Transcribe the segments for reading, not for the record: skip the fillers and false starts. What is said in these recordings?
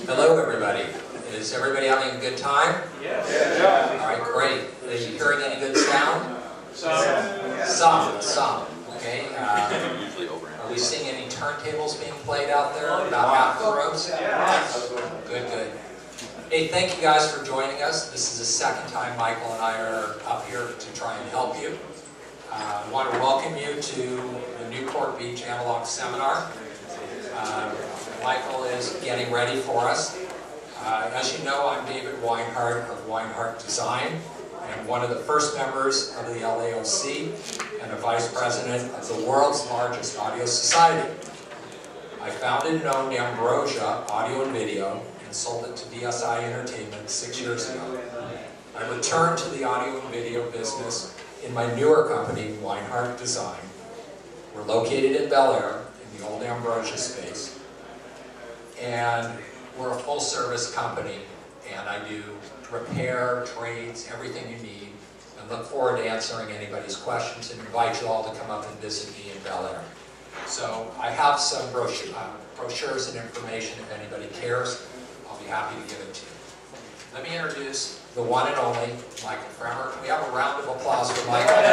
Hello, everybody. Is everybody having a good time? Yes. Yeah. All right, great. Are you hearing any good sound? Some. Okay. Are we seeing any turntables being played out there? About half the rows? Good. Hey, thank you guys for joining us. This is the second time Michael and I are up here to try and help you. I want to welcome you to the Newport Beach Analog Seminar. Michael is getting ready for us. As you know, I'm David Weinhardt of Weinhardt Design, and one of the first members of the LAOC, and a vice president of the world's largest audio society. I founded and owned Ambrosia Audio and Video and sold it to DSI Entertainment 6 years ago. I returned to the audio and video business in my newer company, Weinhardt Design. We're located in Bel Air, in the old Ambrosia space. And we're a full-service company, and I do repair, trades, everything you need, and look forward to answering anybody's questions and invite you all to come up and visit me in Bel Air. So I have some brochures and information if anybody cares. I'll be happy to give it to you. Let me introduce the one and only Michael Fremer. Can we have a round of applause for Michael?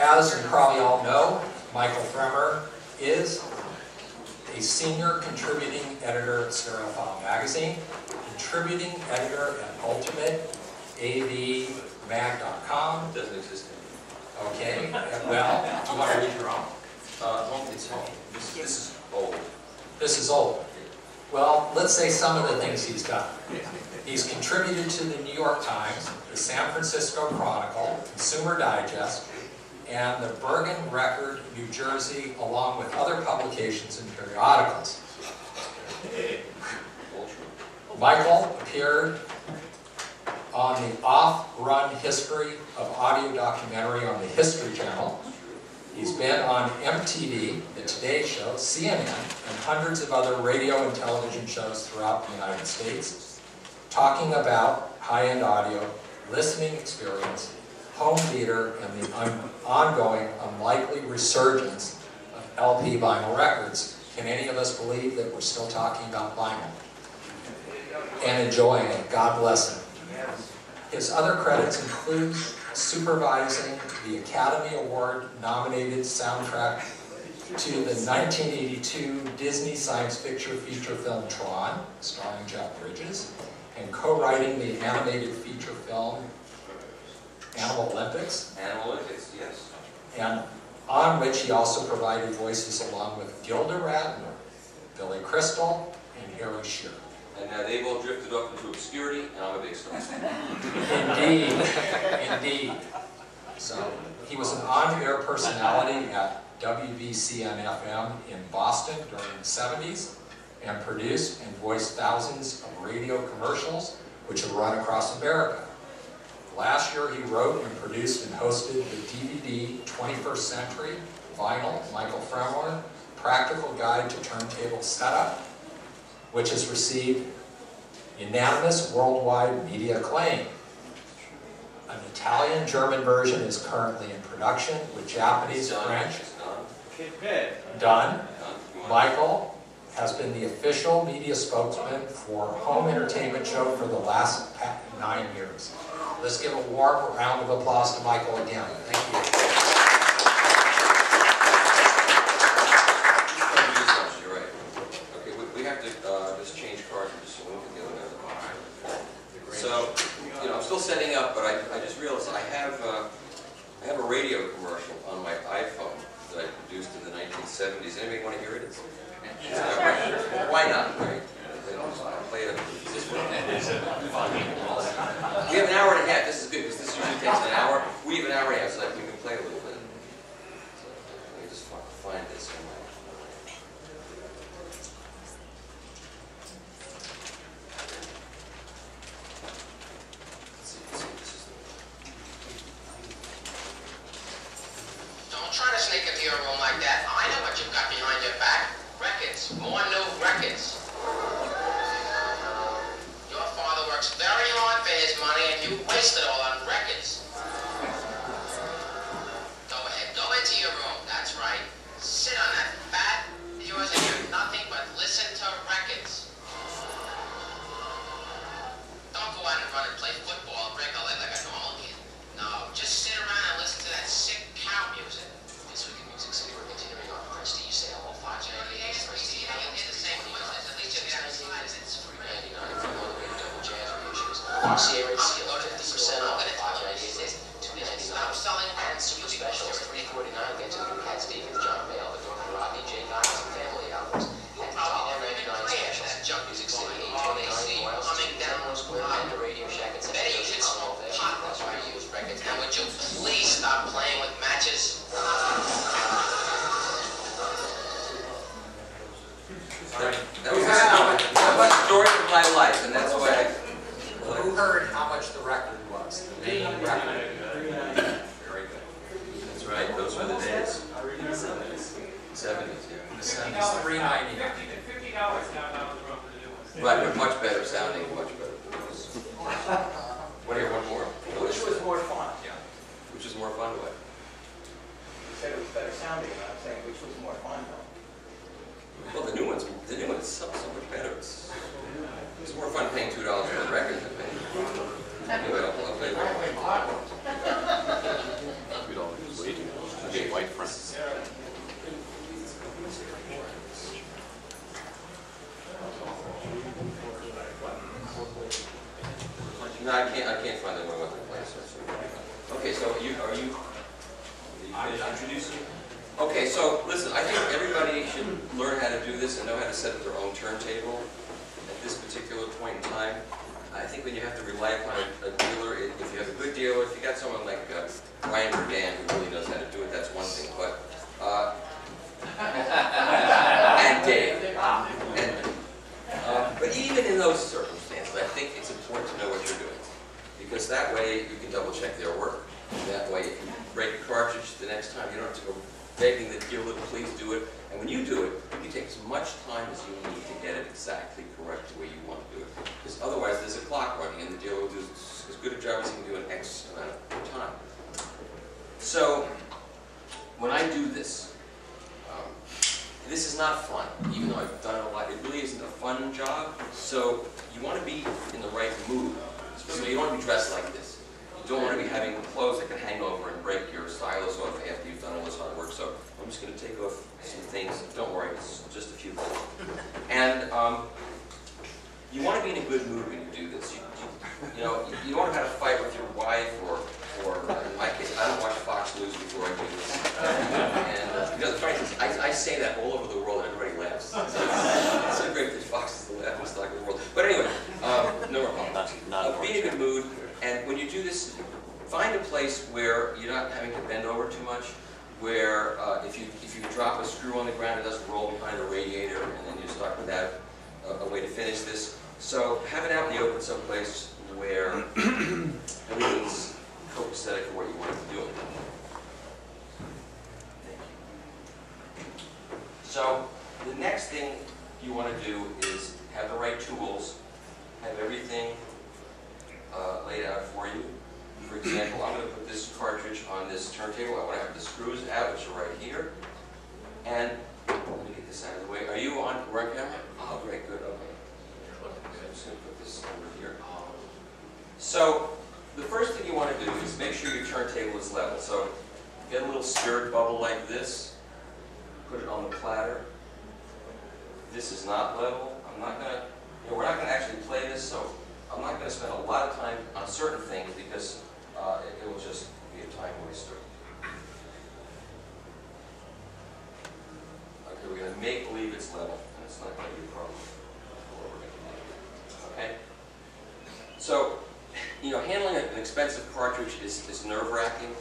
As you probably all know, Michael Fremer is a senior contributing editor at Stereophile Magazine, contributing editor at ultimateavmag.com. Doesn't exist anymore. Okay, well, do you want to read your own? It's home. This is old. This is old. Well, let's say some of the things he's done. He's contributed to the New York Times, the San Francisco Chronicle, Consumer Digest, and the Bergen Record, New Jersey, along with other publications and periodicals. Michael appeared on the off-run history of audio documentary on the History Channel. He's been on MTV, The Today Show, CNN, and hundreds of other radio and television shows throughout the United States, talking about high-end audio, listening experience, home theater, and the ongoing unlikely resurgence of LP vinyl records. Can any of us believe that we're still talking about vinyl? And enjoying it. God bless him. His other credits include supervising the Academy Award-nominated soundtrack to the 1982 Disney science fiction feature film Tron, starring Jeff Bridges, and co-writing the animated feature film Animal Olympics. Animal Olympics, yes. And on which he also provided voices along with Gilda Radner, Billy Crystal, and Harry Shearer. And now they've all drifted off into obscurity, and I'm a big star. Indeed. So he was an on-air personality at WBCN-FM in Boston during the 70s, and produced and voiced thousands of radio commercials which have run across America. Last year he wrote and produced and hosted the DVD 21st Century Vinyl Michael Fremer Practical Guide to Turntable Setup, which has received unanimous worldwide media acclaim. An Italian-German version is currently in production with Japanese and French. Done. Michael has been the official media spokesman for Home Entertainment Show for the last 9 years. Let's give a warm round of applause to Michael again. Thank you. You're right. Okay, we have to just change cartridges so we can get another box. So, you know, I'm still setting up, but I just realized I have a radio commercial on my iPhone that I produced in the 1970s. Anybody want to hear it? Why not, right? Play it. We have an hour and a half. This is good because this usually takes an hour. We have an hour and a half, so that we can play a little bit. So let me just find this somewhere. Don't try to sneak into your room like that. I know what you've got behind your back. Records. More new records. Your father works very hard for his money, and you waste it all on records. Go ahead. Go into your room. That's right. Sit on that series, 50% off, $2.99. Stop selling and super specials, $3.49. Get to the new Cat Stevens, John Mayle, the Dorothy Rodney, Jay Giles, and family albums. And $1.99 specials. Music City, $8.29. Coming down Square, and the Radio Shack, and Betty, you should smoke pot before you use records. And would you please stop playing with matches? That was a story of my life, and that's why I... Who heard how much the record was? The main record. Very good. That's right, those were the days. 70s, yeah. The 70s, $3.99. $50 now down the road for the new ones. Right, but much better sounding, much better. Want to hear one more? Which was more fun? Yeah. Which is more fun, what? You said it was better sounding, and I'm saying which was more fun, though. Well, the new one's so much better. It's more fun paying $2 for the record than paying. Anyway, I'll play one. $2 is way too much. Okay, white front. No, I can't find the one I want to play. Okay, so are you finished introducing? Okay, so listen, I think everybody should learn how to do this and know how to set up their own turntable at this particular point in time. I think when you have to rely upon a dealer, if you have a good dealer, if you got someone like Ryan or Dan who really knows how to do it, that's one thing. But and Dave. But even in those circumstances, I think it's important to know what you're doing, because that way you can double check their work. That way, if you break a cartridge the next time, you don't have to go begging the dealer to please do it. And when you do it, you take as much time as you need to get it exactly correct the way you want to do it. Because otherwise, there's a clock running, and the dealer will do as good a job as he can do in X amount of time. So, when I do this, this is not fun, even though I've done it a lot. It really isn't a fun job. So, you want to be in the right mood. So you don't want to be dressed like this. You don't want to be having clothes that can hang over and break your stylus off after you've done all this hard work. So I'm just going to take off some things. Don't worry, it's just a few things. And you want to be in a good mood when you do this. You know, you don't want to have a fight with your wife or in my case, I don't watch Fox News before I do this. And you know, the funny thing is, I say that all over the world and everybody laughs. It's so great that Fox is the laughing stock of the world. But anyway, no more problems. Be in a good mood, and when you do this, find a place where you're not having to bend over too much, where if you drop a screw on the ground, it doesn't roll behind the radiator, and then you're stuck without a way to finish this. So have it out in the open someplace where everything's copacetic for what you want to do. So the next thing you want to do is have the right tools, have everything laid out for you. For example, I'm going to put this cartridge on this turntable. I want to have the screws out, which are right here. And let me get this out of the way. Are you on camera? Oh, great, good, okay. I'm just going to put this over here. So the first thing you want to do is make sure your turntable is level. So get a little stirred bubble like this. Put it on the platter. This is not level. I'm not going to, we're not going to actually play this, so I'm not going to spend a lot of time on certain things because it will just be a time waster. Okay, we're going to make believe it's level, and it's not going to be a problem. Okay? So, you know, handling an expensive cartridge is nerve-wracking,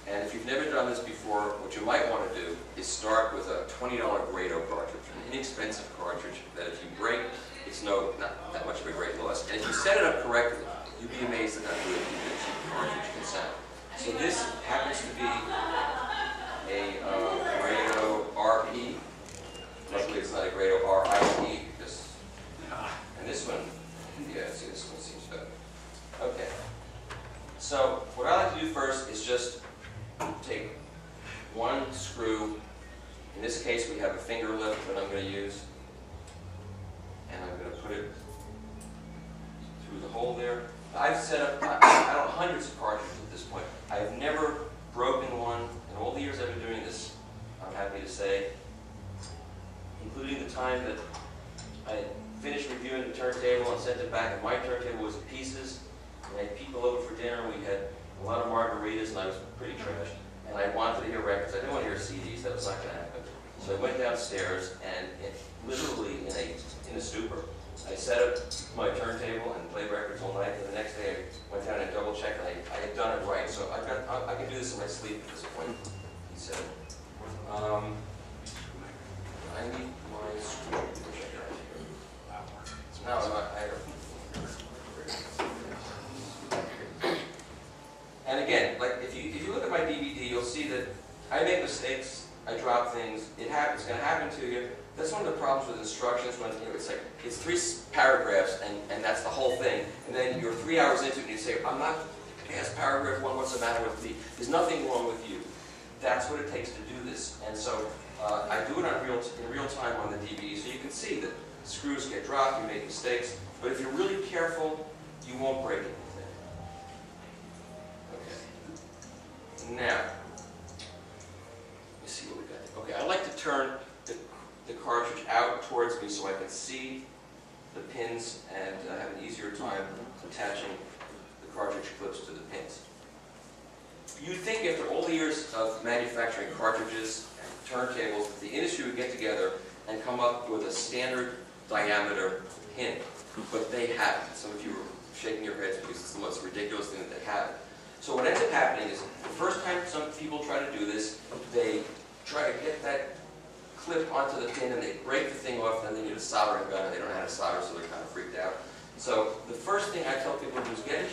and if you've never done this before, what you might want to do is start with a $20 Grado cartridge, an inexpensive cartridge that if you break, it's not that much of a great loss. And if you set it up correctly, you'd be amazed at how good a cheap cartridge can sound. So this happens to be a Grado RP. Luckily it's not a Grado RIP, and this one, yeah, see, this one seems better. Okay. So what I like to do first is just take one screw. In this case, we have a finger lift that I'm going to use, and I'm going to put it through the hole there. I've set up, I don't know, hundreds of cartridges at this point. I have never broken one in all the years I've been doing this, I'm happy to say, including the time that I finished reviewing the turntable and sent it back, and my turntable was in pieces. we had people over for dinner, we had a lot of margaritas, and I was pretty trashed. And I wanted to hear records. I didn't want to hear CDs. That was not going to happen. So I went downstairs, and literally in a stupor, I set up my turntable and played records all night. And the next day, I went down and double-checked, and I had done it right. So I can do this in my sleep at this point. He said, I need my screwdriver. No, I had And again, like if you look at my DVD, you'll see that I make mistakes, I drop things. It happens. It's going to happen to you. That's one of the problems with instructions when it's like it's 3 paragraphs and that's the whole thing, and then you're 3 hours into it and you say, I'm not past paragraph 1. What's the matter with me? There's nothing wrong with you. That's what it takes to do this, and so I do it in real time on the DVD, so you can see that screws get dropped, you make mistakes, but if you're really careful, you won't break anything. Okay. Now, let me see what we got. Okay, I like to turn the cartridge out towards me so I can see the pins and have an easier time attaching the cartridge clips to the pins. You'd think after all the years of manufacturing cartridges and turntables, the industry would get together and come up with a standard diameter pin, but they haven't. Some of you are shaking your heads because it's the most ridiculous thing that they haven't. So what ends up happening is the first time some people try to do this, they try to get that clip onto the pin and they break the thing off, and then they need a soldering gun and they don't know how to solder, so they're kind of freaked out. So the first thing I tell people to do is get a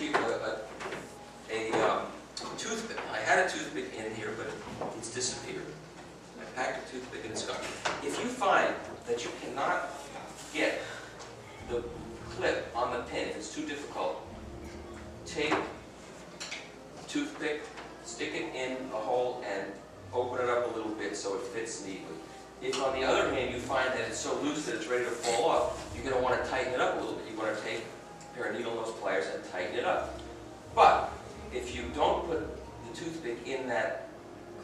toothpick. I had a toothpick in here, but it's disappeared. I packed a toothpick and it's gone. If you find that you cannot get the clip on the pin, if it's too difficult, take a toothpick, stick it in a hole and open it up a little bit so it fits neatly. If on the other hand you find that it's so loose that it's ready to fall off, you're going to want to tighten it up a little bit. You're going to take a pair of needle nose pliers and tighten it up. But if you don't put the toothpick in that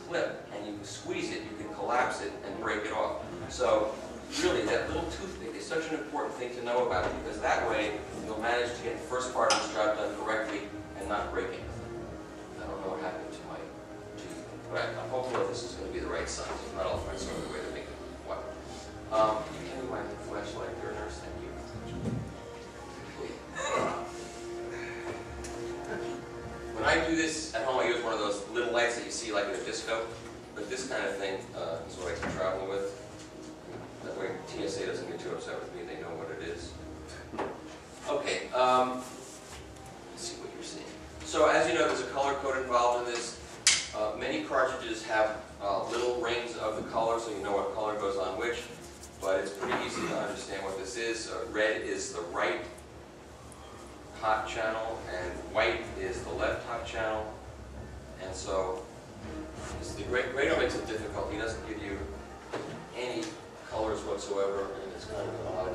clip and you squeeze it, you can collapse it and break it off. So really, that little toothpick is such an important thing to know about, because that way you'll manage to get the first part of this job done correctly and not break anything. I don't know what happened to my toothpick, but I'm hopeful that this is going to be the right size. If not, I'll find some other way to make it what. You can do my flashlight there, nurse. Thank you. When I do this at home, I use one of those little lights that you see like in a disco, but this kind of thing is what I can travel with. That way TSA doesn't get too upset with me, they know what it is. Okay, let's see what you're seeing. So as you know, there's a color code involved in this. Many cartridges have little rings of the color, so you know what color goes on which, but it's pretty easy to understand what this is. Red is the right hot channel, and white is the left hot channel. And so the Grado makes it difficult. He doesn't give you any colors whatsoever, and it's kind of odd.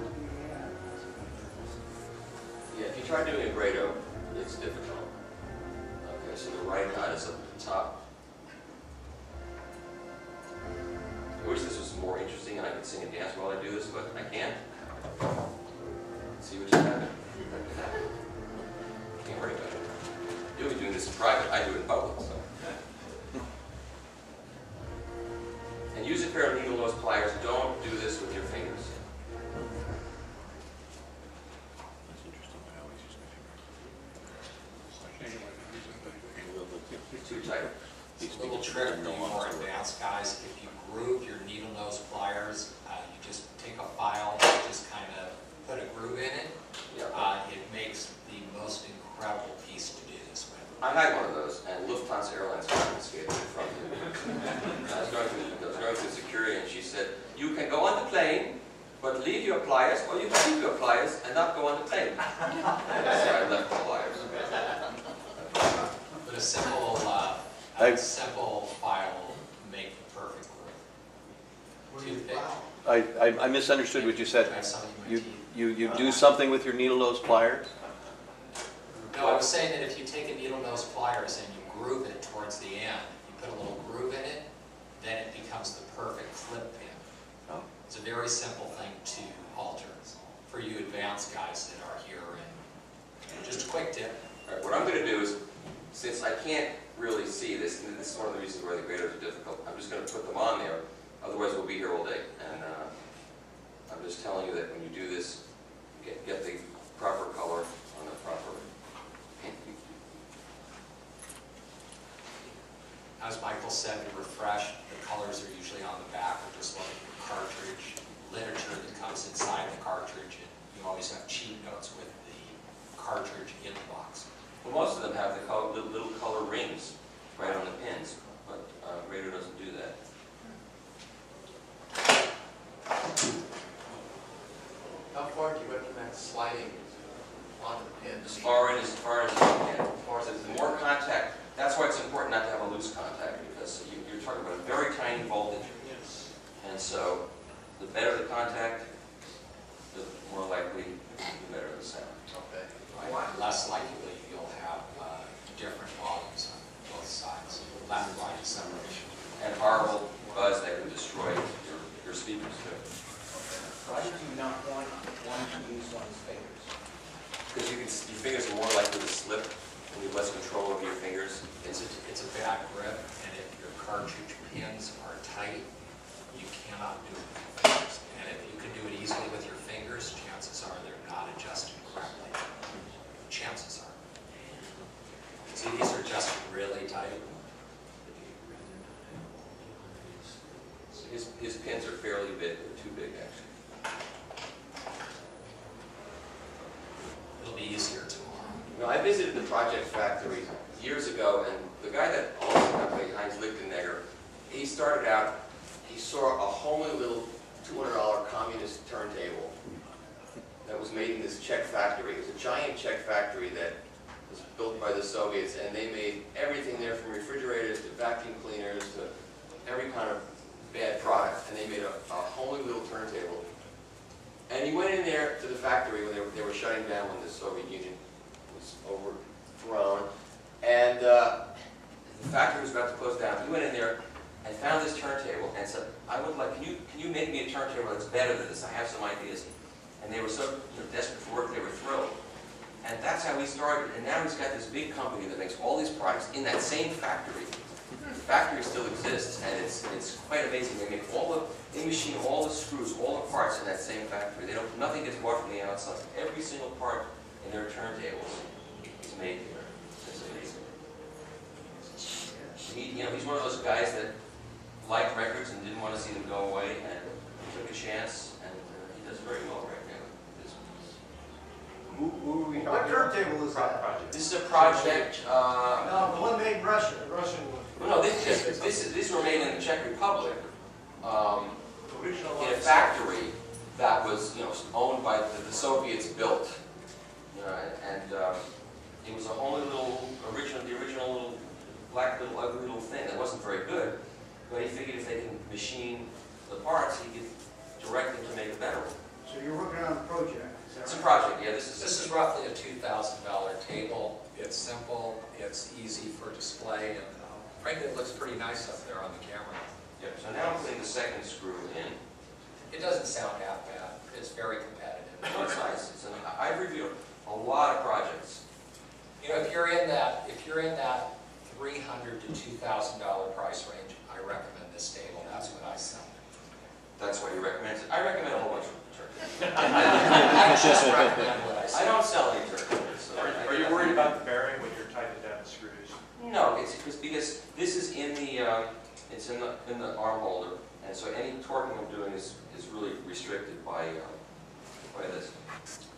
Yeah, if you try doing a Grado, it's difficult. Okay, so the right hot is up at the top. I wish this was more interesting and I could sing and dance while I do this, but I can't. See what just happened? Can't worry about it. You'll be doing this in private. I do it in public. So. And use a pair of needle nose pliers. Don't do this with your fingers. That's interesting. I always use my fingers. Too tight. A little trick for you more advanced guys: if you groove your needle nose pliers, you just take a file and just kind of put a groove in it. Yeah. It makes the most incredible piece to do this with. I had one of those, and Lufthansa Airlines confiscated it from me. I was going through security, and she said, "You can go on the plane, but leave your pliers, or you can keep your pliers and not go on the plane." So I left the pliers. But a simple file will make the perfect groove. Toothpick. I misunderstood what you said. I have something in my teeth. You do something with your needle nose pliers? No, I was saying that if you take a needle nose pliers and you groove it towards the end, you put a little groove in it, then it becomes the perfect clip pin. Oh. It's a very simple thing to alter for you advanced guys that are here. And just a quick tip. All right, what I'm going to do is, since I can't really see this, and this is one of the reasons why the graders are difficult, I'm just going to put them on there. Otherwise, we'll be here all day. And I'm just telling you that when you do this, get the proper color on the proper paint. As Michael said, to refresh, the colors are usually on the back or just like the cartridge literature that comes inside the cartridge. And you always have cheat notes with the cartridge in the box. Well, most of them have the little color rings right on the pins, but Grader doesn't do that. How far do you recommend sliding onto the pin? As far in as you can. The more contact, that's why it's important not to have a loose contact, because you're talking about a very tiny voltage. And so, the better the contact, the more likely, the better the sound. Okay. Right? Less likely you'll have different volumes on both sides, left and right separation. And horrible buzz that can destroy your speakers too. Why did you not want to use one's fingers? Because your fingers are more likely to slip and you have less control over your fingers. It's a bad grip, and if your cartridge pins are tight, you cannot do it with your fingers. And if you can do it easily with your fingers, chances are they're not adjusted correctly. Chances are. See, these are just really tight. His pins are fairly big, they're too big actually. It'll be easier tomorrow. You know, I visited the project factory years ago, and the guy that owns the company, Heinz Lichtenegger, he started out, he saw a homely little $200 communist turntable that was made in this Czech factory. It was a giant Czech factory that was built by the Soviets, and they made everything there from refrigerators to vacuum cleaners to every kind of bad product, and they made a homely little turntable. And he went in there to the factory when they were shutting down when the Soviet Union was overthrown, and the factory was about to close down. He went in there and found this turntable and said, "I would like, can you make me a turntable that's better than this? I have some ideas." And they were so desperate for work, they were thrilled. And that's how he started. And now he's got this big company that makes all these products in that same factory. The factory still exists, and it's quite amazing. They machine all the screws, all the parts in that same factory. Nothing gets bought from the outside. Every single part in their turntables is made here. It's amazing. He's one of those guys that liked records and didn't want to see them go away, and took a chance, and he does very well right now. Who are we What talking turntable is that? Project. This is a project. No, the one made in Russia, the Russian one. No, these were made in the Czech Republic. Original In a factory that was, owned by the Soviets built, and it was a homely little the original little black little ugly little thing that wasn't very good. But he figured if they can machine the parts, he could direct them to make a better one. So you're working on a project, is that It's a right? project, yeah. This This is roughly a $2,000 table. It's simple, it's easy for display, and frankly, it looks pretty nice up there on the camera. Yeah. So now I'm putting the second screw in. It doesn't sound half bad. It's very competitive. No, it's nice. I've reviewed a lot of projects. If you're in that $300 to $2,000 price range, I recommend this table. That's what I sell. That's what you recommend. I recommend a whole bunch of turkeys. I just recommend what I I sell. don't sell any turkeys. So Are you worried about the bearing when you're tightening down the screws? No, it's because this is in the arm holder, and so any torquing I'm doing is really restricted by this.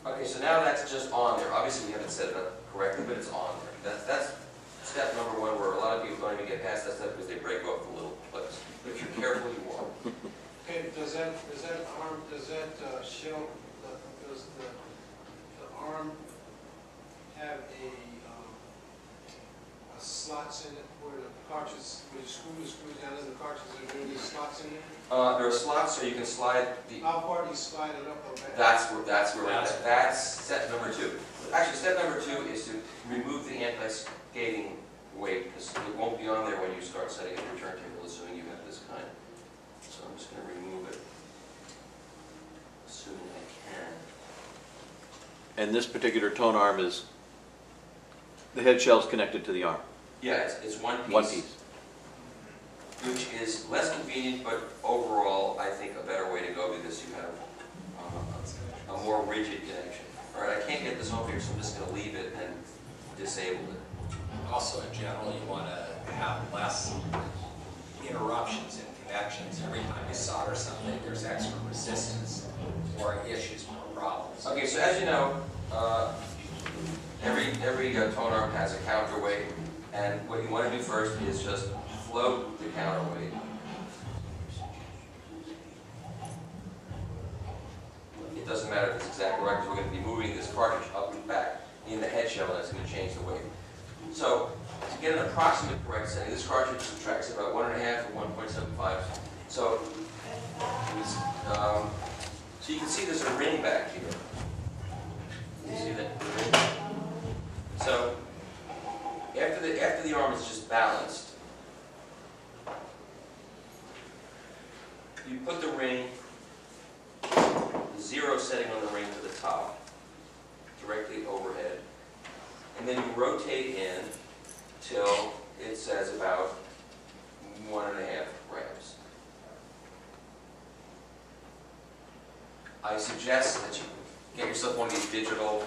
Okay, so now that's just on there. Obviously, we haven't set it up correctly, but it's on there. That's step number one, where a lot of people don't even get past that step because they break off the little clips. But if you're careful, you won't. Okay, does that show, does the arm have a slots in it where the cartridge, where you screw the screws down in the cartridge, are there any slots in there? There are slots so you can slide the. How far do you slide it up or back? That's step number two. Actually, step number two is to remove the anti-skating weight, because it won't be on there when you start setting up your turntable, assuming you have this kind. So I'm just going to remove it, assuming I can. And this particular tone arm is The head shell's connected to the arm. Yeah, it's one piece. One piece. Which is less convenient, but overall, I think a better way to go because you have a more rigid connection. All right, I can't get this over here, so I'm just going to leave it and disable it. Also, in general, you want to have less interruptions in connections. Every time you solder something, there's extra resistance, more issues, more problems. Okay, so as you know, every tone arm has a counterweight, and what you want to do first is just float the counterweight. It doesn't matter if it's exactly right, because we're going to be moving this cartridge up and back in the head shell, and that's going to change the weight. So, to get an approximate correct setting, this cartridge subtracts about 1.5 or 1.75. So, so you can see there's a ring back here. You see that ring? So, after the arm is just balanced, you put the ring, the zero setting on the ring to the top, directly overhead, and then you rotate in till it says about 1.5 grams. I suggest that you get yourself one of these digital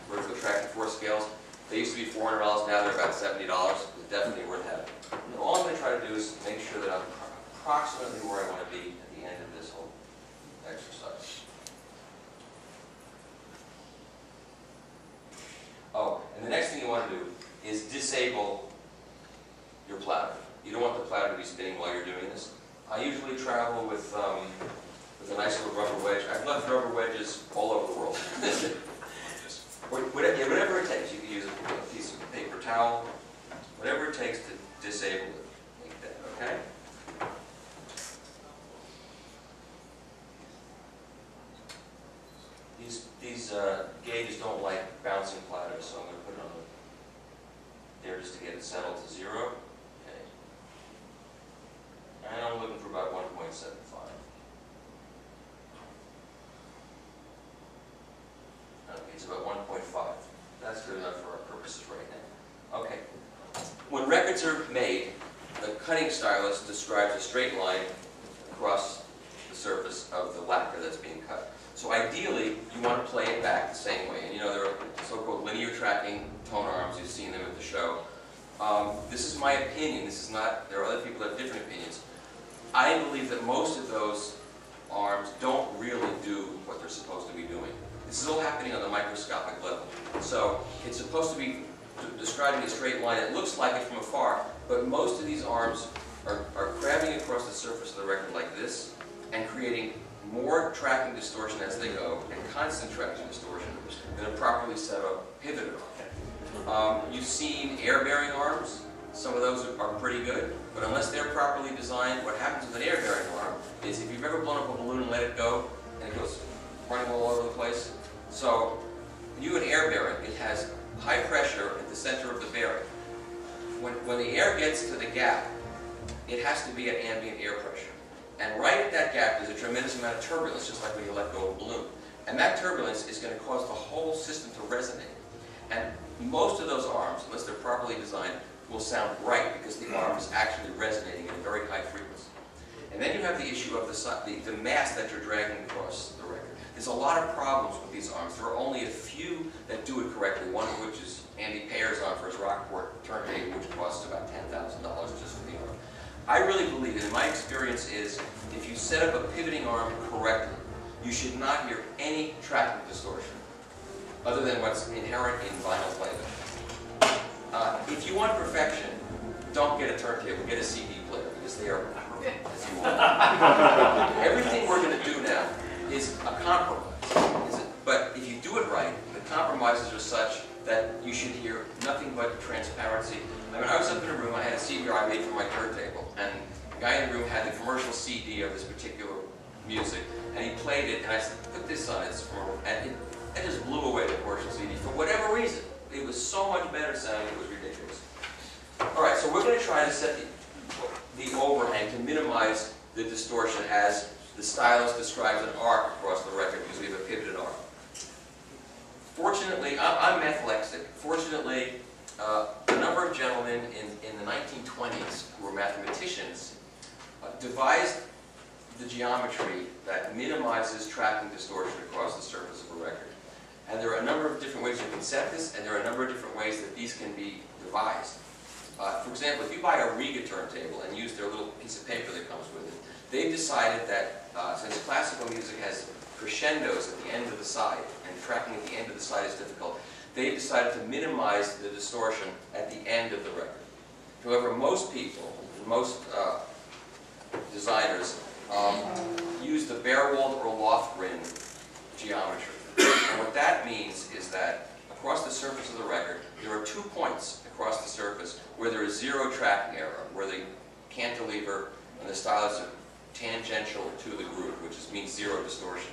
vertical tracking force scales. They used to be $400, now they're about $70. It's definitely worth having. And all I'm going to try to do is make sure that I'm approximately where I want to be at the end of this whole exercise. Oh, and the next thing you want to do is disable your platter. You don't want the platter to be spinning while you're doing this. I usually travel with a nice little rubber wedge. I've left rubber wedges all over the world. Whatever it takes. You can use a piece of paper towel, whatever it takes to disable it, like that, okay? These gauges don't like bouncing platters, so I'm going to put it on there just to get it settled to 0. Okay. And I'm looking for about 1.75. Okay, it's about 1.5. That's good enough for our purposes right now. Okay. When records are made, the cutting stylus describes a straight line across the surface of the lacquer that's being cut. So ideally, you want to play it back the same way. And you know, there are so-called linear tracking tone arms. You've seen them at the show. This is my opinion. This is not, there are other people that have different opinions. I believe that most of those arms don't really do what they're supposed to be doing. This is all happening on the microscopic level. So it's supposed to be describing a straight line. It looks like it from afar, but most of these arms are crabbing across the surface of the record like this and creating more tracking distortion as they go and constant tracking distortion than a properly set up pivoted arm. You've seen air-bearing arms. Some of those are pretty good, but unless they're properly designed, what happens with an air-bearing arm is if you've ever blown up a balloon and let it go, and it goes running all over the place. So, when you have an air bearing, it has high pressure at the center of the bearing. When the air gets to the gap, it has to be at ambient air pressure. And right at that gap, there's a tremendous amount of turbulence, just like when you let go of a balloon. And that turbulence is going to cause the whole system to resonate. And most of those arms, unless they're properly designed, will sound right because the arm is actually resonating at a very high frequency. And then you have the issue of the mass that you're dragging across the record. There's a lot of problems with these arms. There are only a few that do it correctly, one of which is Andy Payer's arm for his Rockport turntable, which costs about $10,000 just for the arm. I really believe, and my experience is, if you set up a pivoting arm correctly, you should not hear any tracking distortion, other than what's inherent in vinyl playback. If you want perfection, don't get a turntable, get a CD player, because they are perfect as you want. Everything we're going to do now is a compromise. But if you do it right, the compromises are such that you should hear nothing but transparency. I mean, I was up in a room, I had a CD I made for my turntable, and the guy in the room had the commercial CD of this particular music, and he played it, and I said, put this on, and it just blew away the commercial CD for whatever reason. It was so much better sounding, it was ridiculous. All right, so we're going to try to set the overhang to minimize the distortion as the stylus describes an arc across the record because we have a pivoted arc. Fortunately, I'm mathlexic. Fortunately, a number of gentlemen in the 1920s who were mathematicians devised the geometry that minimizes tracking distortion across the surface of a record. And there are a number of different ways you can set this, and there are a number of different ways that these can be devised. For example, if you buy a Riga turntable and use their little piece of paper that comes with it, they've decided that since classical music has crescendos at the end of the side, and tracking at the end of the side is difficult, they've decided to minimize the distortion at the end of the record. However, most people, most designers, use the bare-walled or loft-rin geometry. And what that means is that across the surface of the record, there are 2 points across the surface where there is 0 tracking error, where the cantilever and the stylus are tangential to the groove, which means 0 distortion.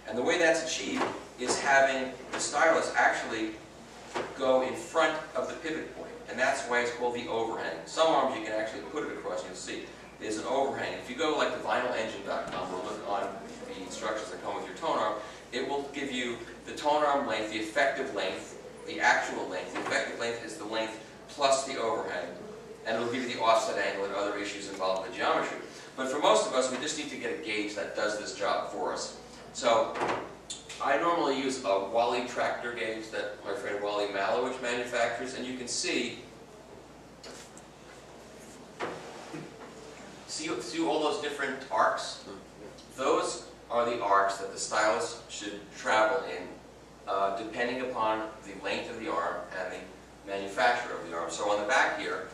And the way that's achieved is having the stylus actually go in front of the pivot point, and that's why it's called the overhang. Some arms you can actually put it across, and you'll see there's an overhang. If you go like to vinylengine.com or look on the instructions that come with your tone arm, it will give you the tone arm length, the effective length, the actual length. The effective length is the length plus the overhang, and it'll give you the offset angle and other issues involved with the geometry. But for most of us, we just need to get a gauge that does this job for us. So I normally use a Wally tractor gauge that my friend Wally Malowich manufactures, and you can see all those different arcs? Those are the arcs that the stylus should travel in, depending upon the length of the arm and the manufacturer of the arm. So on the back here,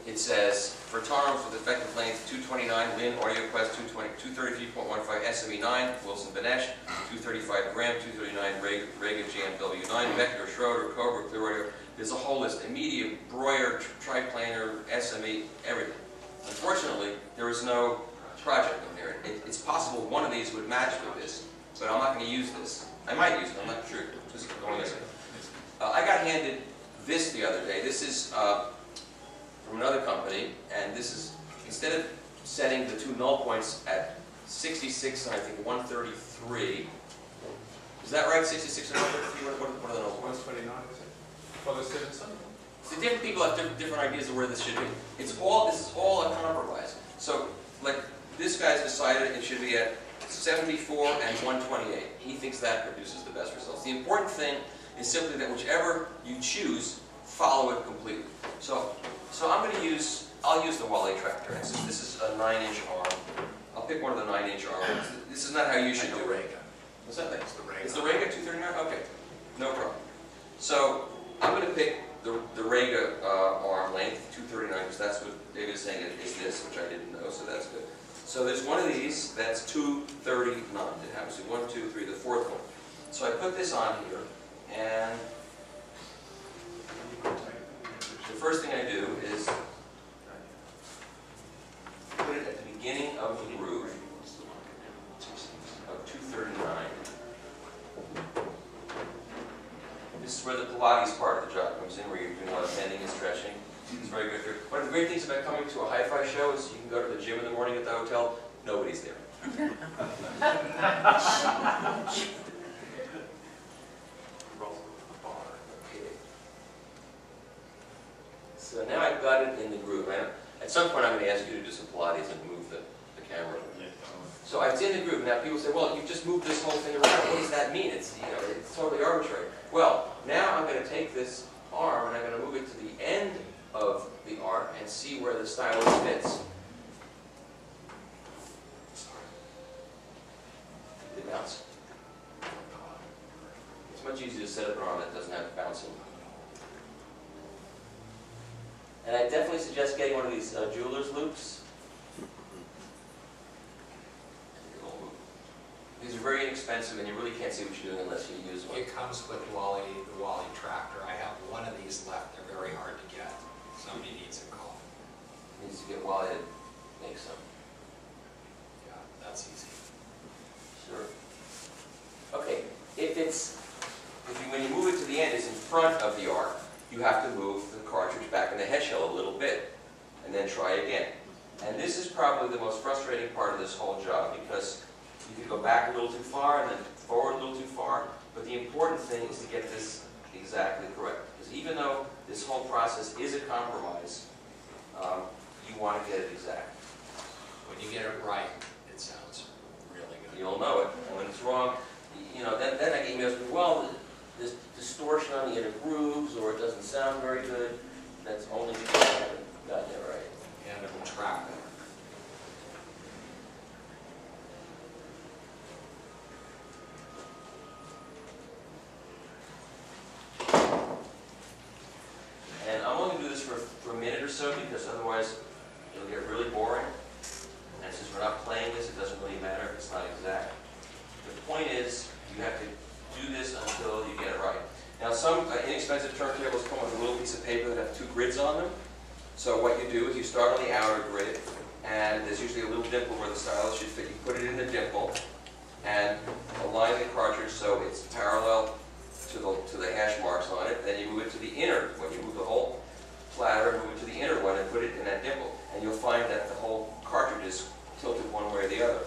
it says, for tone arms with effective length 229, Lin AudioQuest 233.15 SME9, Wilson Benesch 235 Graham 239, Rega GMW 9, Vector, Schroeder, Cobra, Clear Audio. There's a whole list. Immediate, Breuer, Triplanar, SME, everything. Unfortunately, there is no project on here. It's possible one of these would match with this, but I'm not going to use this. I might use it, I'm not sure. Just going this way. I got handed this the other day. This is from another company, and this is, instead of setting the 2 null points at 66 and I think 133, is that right? 66 and 133? What are the null points? 129, is it? For the citizen? So different people have different ideas of where this should be. This is all a compromise. So, like, this guy's decided it should be at 74 and 128. He thinks that produces the best results. The important thing is simply that whichever you choose, follow it completely. So I'm going to use, I'll use the Wally tractor. This is a 9-inch arm. I'll pick one of the 9-inch arms. This is not how you should do it. What's that thing? It's the Rega. It's the Rega 239? Okay, no problem. So I'm going to pick the Rega arm length, 239, because that's what David is saying is this, which I didn't know, so that's good. So there's one of these, that's 239. It happens to be 1, 2, 3, the 4th one. So I put this on here, and the first thing I do is put it at the beginning of the groove of 239. This is where the Pilates part of the job comes in, where you're doing a lot of bending and stretching. It's very good. One of the great things about coming to a hi-fi show is you can go to the gym in the morning at the hotel, nobody's there. So now I've got it in the groove. At some point I'm going to ask you to do some Pilates and move the camera. So it's in the groove. Now people say, well, you just moved this whole thing around. What does that mean? It's totally arbitrary. Well, now I'm going to take this arm and I'm going to move it to the end of the arm and see where the stylus fits. Did it bounce? It's much easier to set up an arm that doesn't have bouncing. And I definitely suggest getting one of these jeweler's loops. These are very inexpensive, and you really can't see what you're doing unless you use one. It comes with the Wally tractor. I have one of these left. They're very hard to get. Somebody needs a call. Needs to get Wally to make some. Yeah, that's easy. Sure. Okay, when you move it to the end, it's in front of the arc. You have to move the cartridge back in the head shell a little bit, and then try again. And this is probably the most frustrating part of this whole job, because you could go back a little too far and then forward a little too far. But the important thing is to get this exactly correct. Because even though this whole process is a compromise, you want to get it exact. When you get it right, it sounds really good. You'll know it. And when it's wrong, then I get emails with, well, there's distortion on the inner grooves, or it doesn't sound very good. That's only because I haven't gotten it right. And it will track it. And I'm only going to do this for a minute or so, because otherwise it'll get really boring. And since we're not playing this, it doesn't really matter if it's not exact. The point is, you have to do this until you get it right. Now, some inexpensive turntables come with a little piece of paper that have 2 grids on them. So what you do is you start on the outer grid, and there's usually a little dimple where the stylus should fit. You put it in the dimple, and align the cartridge so it's parallel to the hash marks on it. Then you move it to the inner. When you move the whole platter, move it to the inner one and put it in that dimple. And you'll find that the whole cartridge is tilted one way or the other.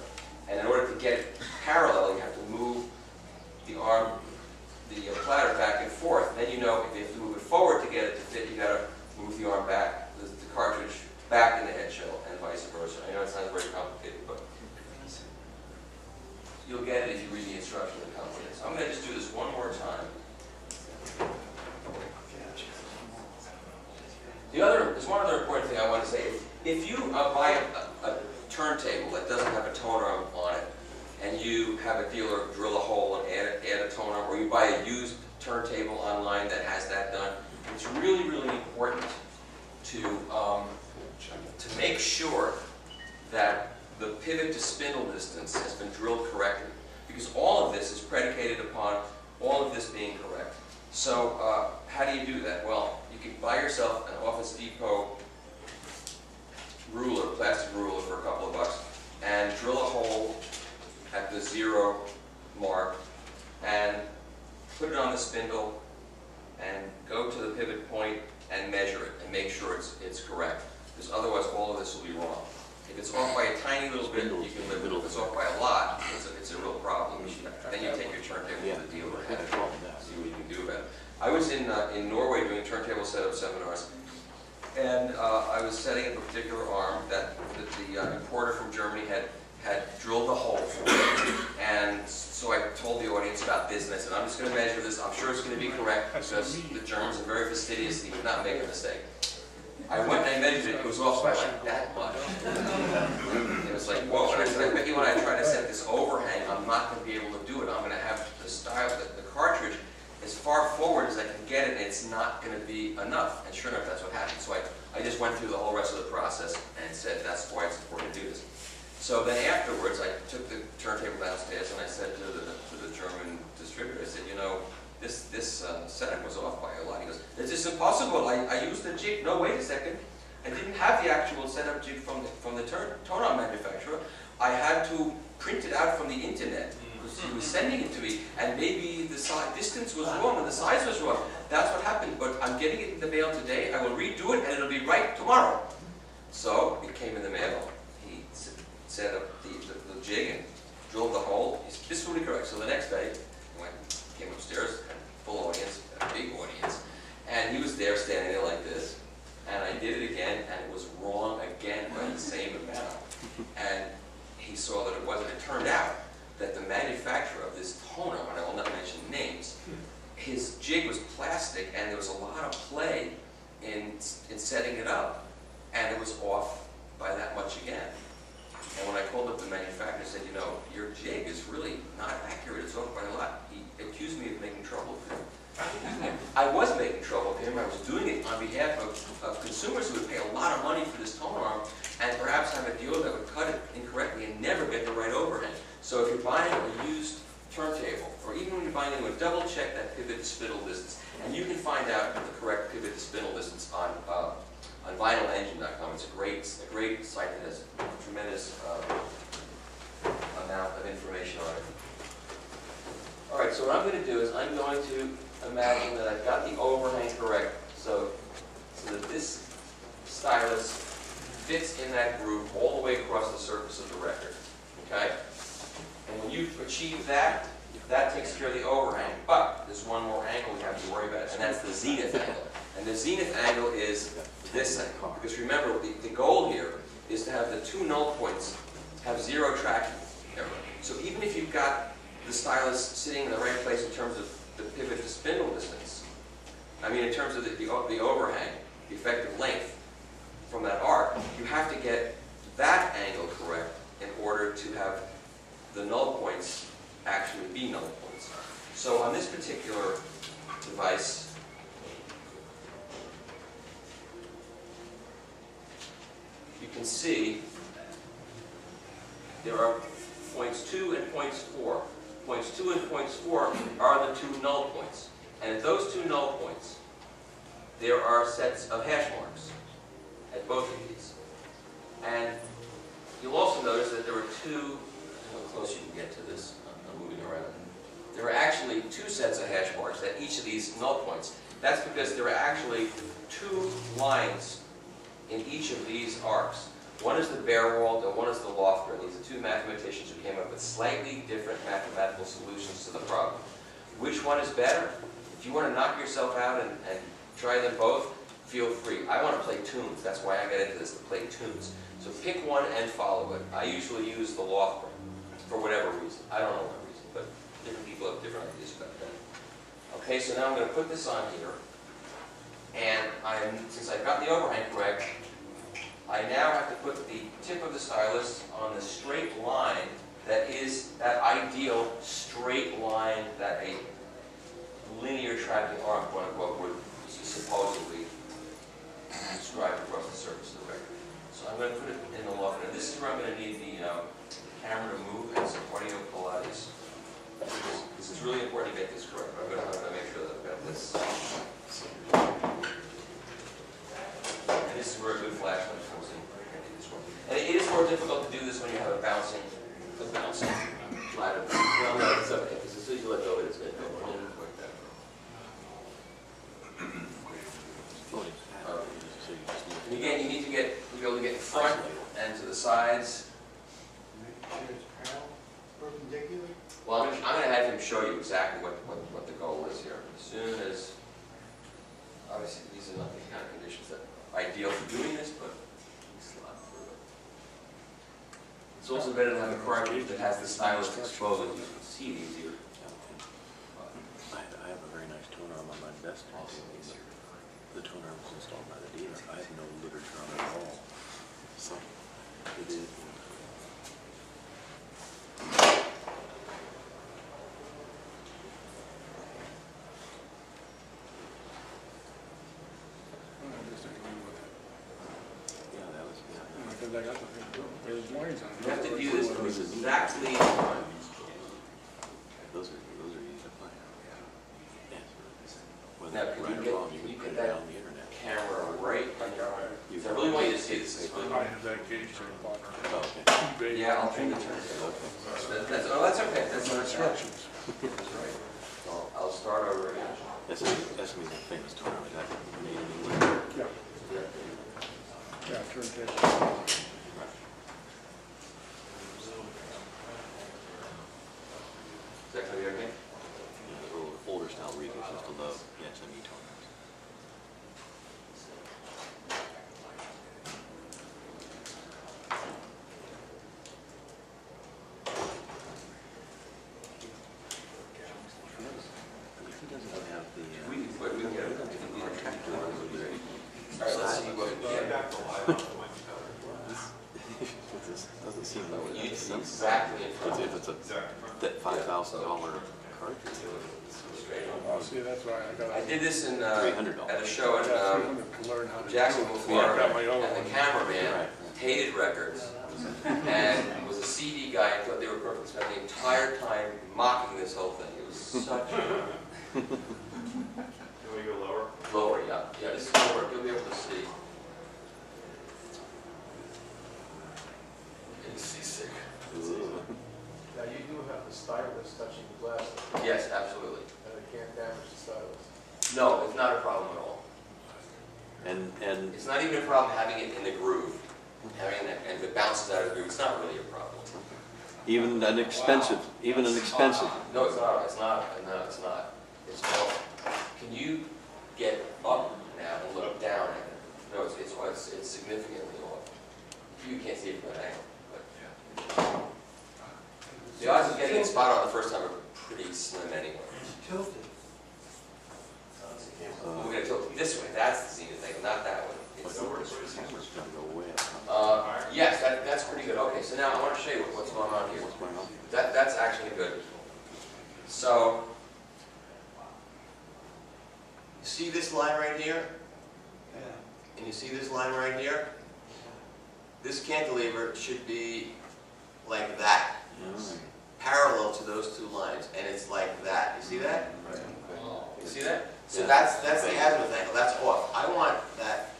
And in order to get it parallel, you have to move the arm, the platter back and forth. Then you know if you have to move it forward to get it to fit, you got to move the arm back, the cartridge back in the head shell, and vice versa. I know it sounds very complicated, but you'll get it if you read the instructions and confidence. I'm going to just do this one more time. There's one other important thing I want to say. If you buy a turntable that doesn't have a tone arm on it, and you have a dealer drill a hole and add a tone arm, or you buy a used turntable online that has that done, it's really, really important to make sure that the pivot to spindle distance has been drilled correctly, because all of this is predicated upon all of this being correct. So how do you do that? Well, you can buy yourself an Office Depot ruler, plastic ruler for a couple of bucks, and drill a hole at the 0 mark, and put it on the spindle, and go to the pivot point and measure it, and make sure it's correct. Because otherwise all of this will be wrong. If it's off by a tiny little bit, you can live with it. If it's off by a lot, it's a real problem. Then you take your turntable to the dealer and see what you can do about it. I was in Norway doing turntable setup seminars, and I was setting up a particular arm that the importer from Germany had drilled the hole for me. And so I told the audience about this, and I said, I'm just going to measure this. I'm sure it's going to be correct, because the Germans are very fastidious. He would not make a mistake. I went and I measured it. It was off by like that much. It was like, whoa. And I said, I bet you when I try to set this overhang, I'm not going to be able to do it. I'm going to have the cartridge as far forward as I can get it, and it's not going to be enough. And sure enough, that's what happened. So I just went through the whole rest of the process and said, that's why it's important to do this. So then afterwards, I took the turntable downstairs and I said to the German distributor, I said, you know, this setup was off by a lot. He goes, it's just impossible. I used the jig. No, wait a second. I didn't have the actual setup jig from the tone-arm manufacturer. I had to print it out from the internet. He was sending it to me, and maybe the distance was wrong and the size was wrong. That's what happened. But I'm getting it in the mail today. I will redo it, and it'll be right tomorrow. So it came in the mail. He set up the jig and drilled the hole. This will be correct. So the next day, came upstairs, full audience, a big audience, and he was there standing there like this, and I did it again, and it was wrong again by the same amount. And he saw that it wasn't. It turned out that the manufacturer of this toner, and I will not mention names, his jig was plastic, and there was a lot of play in setting it up, and it was off by that much again. And when I called up the manufacturer, I said, you know, your jig is really not accurate. It's off by a lot. He accused me of making trouble with him. I was making trouble with him. I was doing it on behalf of consumers who would pay a lot of money for this tone arm, and perhaps have a dealer that would cut it incorrectly and never get the right overhang. So if you're buying a used turntable, or even when you're buying a new one, double check that pivot to spindle distance. And you can find out the correct pivot to spindle distance on vinylengine.com. It's a great site that has a tremendous amount of information on it. All right, so what I'm going to do is I'm going to imagine that I've got the overhang correct, so that this stylus fits in that groove all the way across the surface of the record. Okay? And when you've achieved that, that takes care of the overhang. But there's one more angle we have to worry about, and that's the zenith angle. And the zenith angle is this angle. Because remember, the goal here is to have the two null points have zero tracking error. So even if you've got the stylus sitting in the right place in terms of the pivot to spindle distance, I mean in terms of the overhang, the effective length from that arc, you have to get that angle correct in order to have the null points actually be null points. So on this particular device, you can see there are points 2 and points 4. Points 2 and points 4 are the two null points. And at those two null points, there are sets of hash marks at both of these. And you'll also notice that there are two, how close you can get to this, I'm moving around. There are actually two sets of hash marks at each of these null points. That's because there are actually two lines in each of these arcs. One is the Beerwald and one is the Lofgren. These are two mathematicians who came up with slightly different mathematical solutions to the problem. Which one is better? If you want to knock yourself out and try them both, feel free. I want to play tunes. That's why I got into this, to play tunes. So pick one and follow it. I usually use the Lofgren for whatever reason. I don't know what reason, but different people have different ideas about that. Okay, so now I'm going to put this on here. And since I've got the overhang correct, I now have to put the tip of the stylus on the straight line that is that ideal straight line that a linear tracking arm, quote unquote, would supposedly describe across the surface of the record. So I'm going to put it in the loft. And this is where I'm going to need the camera to move and some audio Pilates. This is really important to get this correct. I'm going to make sure that I've got this. And this is where a good flashlight comes in. And it is more difficult to do this when you have a bouncing ladder. Well, no, it's okay, because as soon as you let go of it, it's going to go in like that. And again, you need to be able to get in front and to the sides. Perpendicular? Well, I'm going to have him show you exactly what the goal is here. As soon as, obviously, these are not the kind of conditions that are ideal for doing this, but we slide through it. It's also better to have a cartridge that has the stylus exposed, you can see it easier. I have a very nice tone arm on my desk. The tone arm was installed by the dealer. I have no literature on it at all. So it is. You have to view this exactly. Those are easy to find. Yes. Now, can you get that camera right on your arm? I really want you to see this. I have that gauge on the bottom. Okay. Yeah, I'll turn the turntable. That's okay. That's not instructions. That's right. So I'll start over again. That's me, the famous tone arm. Is that made in England? Yeah. Yeah, turntable. Is that going to be okay? Yeah, the older style Regals used to love the SME tone arms. He doesn't have the. We can get it. Tractor over there. All right, let's see what we get. This doesn't seem No, like you it's see exactly in front if it's a that $5,000 cartridge. Oh, see, that's why I got. I did this in $300. at a show in to learn how to. Jacksonville, Yeah, I got Florida, my own and the one. cameraman hated records and was a CD guy and thought they were perfect. Spent the entire time mocking this whole thing. It was such a Can we go lower? lower, yeah. Yeah, this is lower. You'll be able to see. It's seasick. Now, you do have the stylus touching the glass, Yes, absolutely. and it can't damage the stylus. No, it's not a problem at all. And It's not even a problem having it in the groove. And if it bounces out of the groove, it's not really a problem. Even an expensive, even an expensive. No, it's not, it's not, no, it's not. It's called, can you get up now and look down at it? No, it's significantly off. You can't see it from that angle, but the odds of getting it spot on the first time are pretty slim anyway. Tilted. We're going to tilt it this way, that's the zenith thing, not that way. It's Camera's gonna go way up. yes, that's pretty good. Okay, so now I want to show you what's going on here. What's going on? That's actually good. So, you see this line right here? Yeah. And you see this line right here? This cantilever should be like that, parallel to those two lines, and it's like that. You see that? You see that? So that's the azimuth angle. That's off. I want that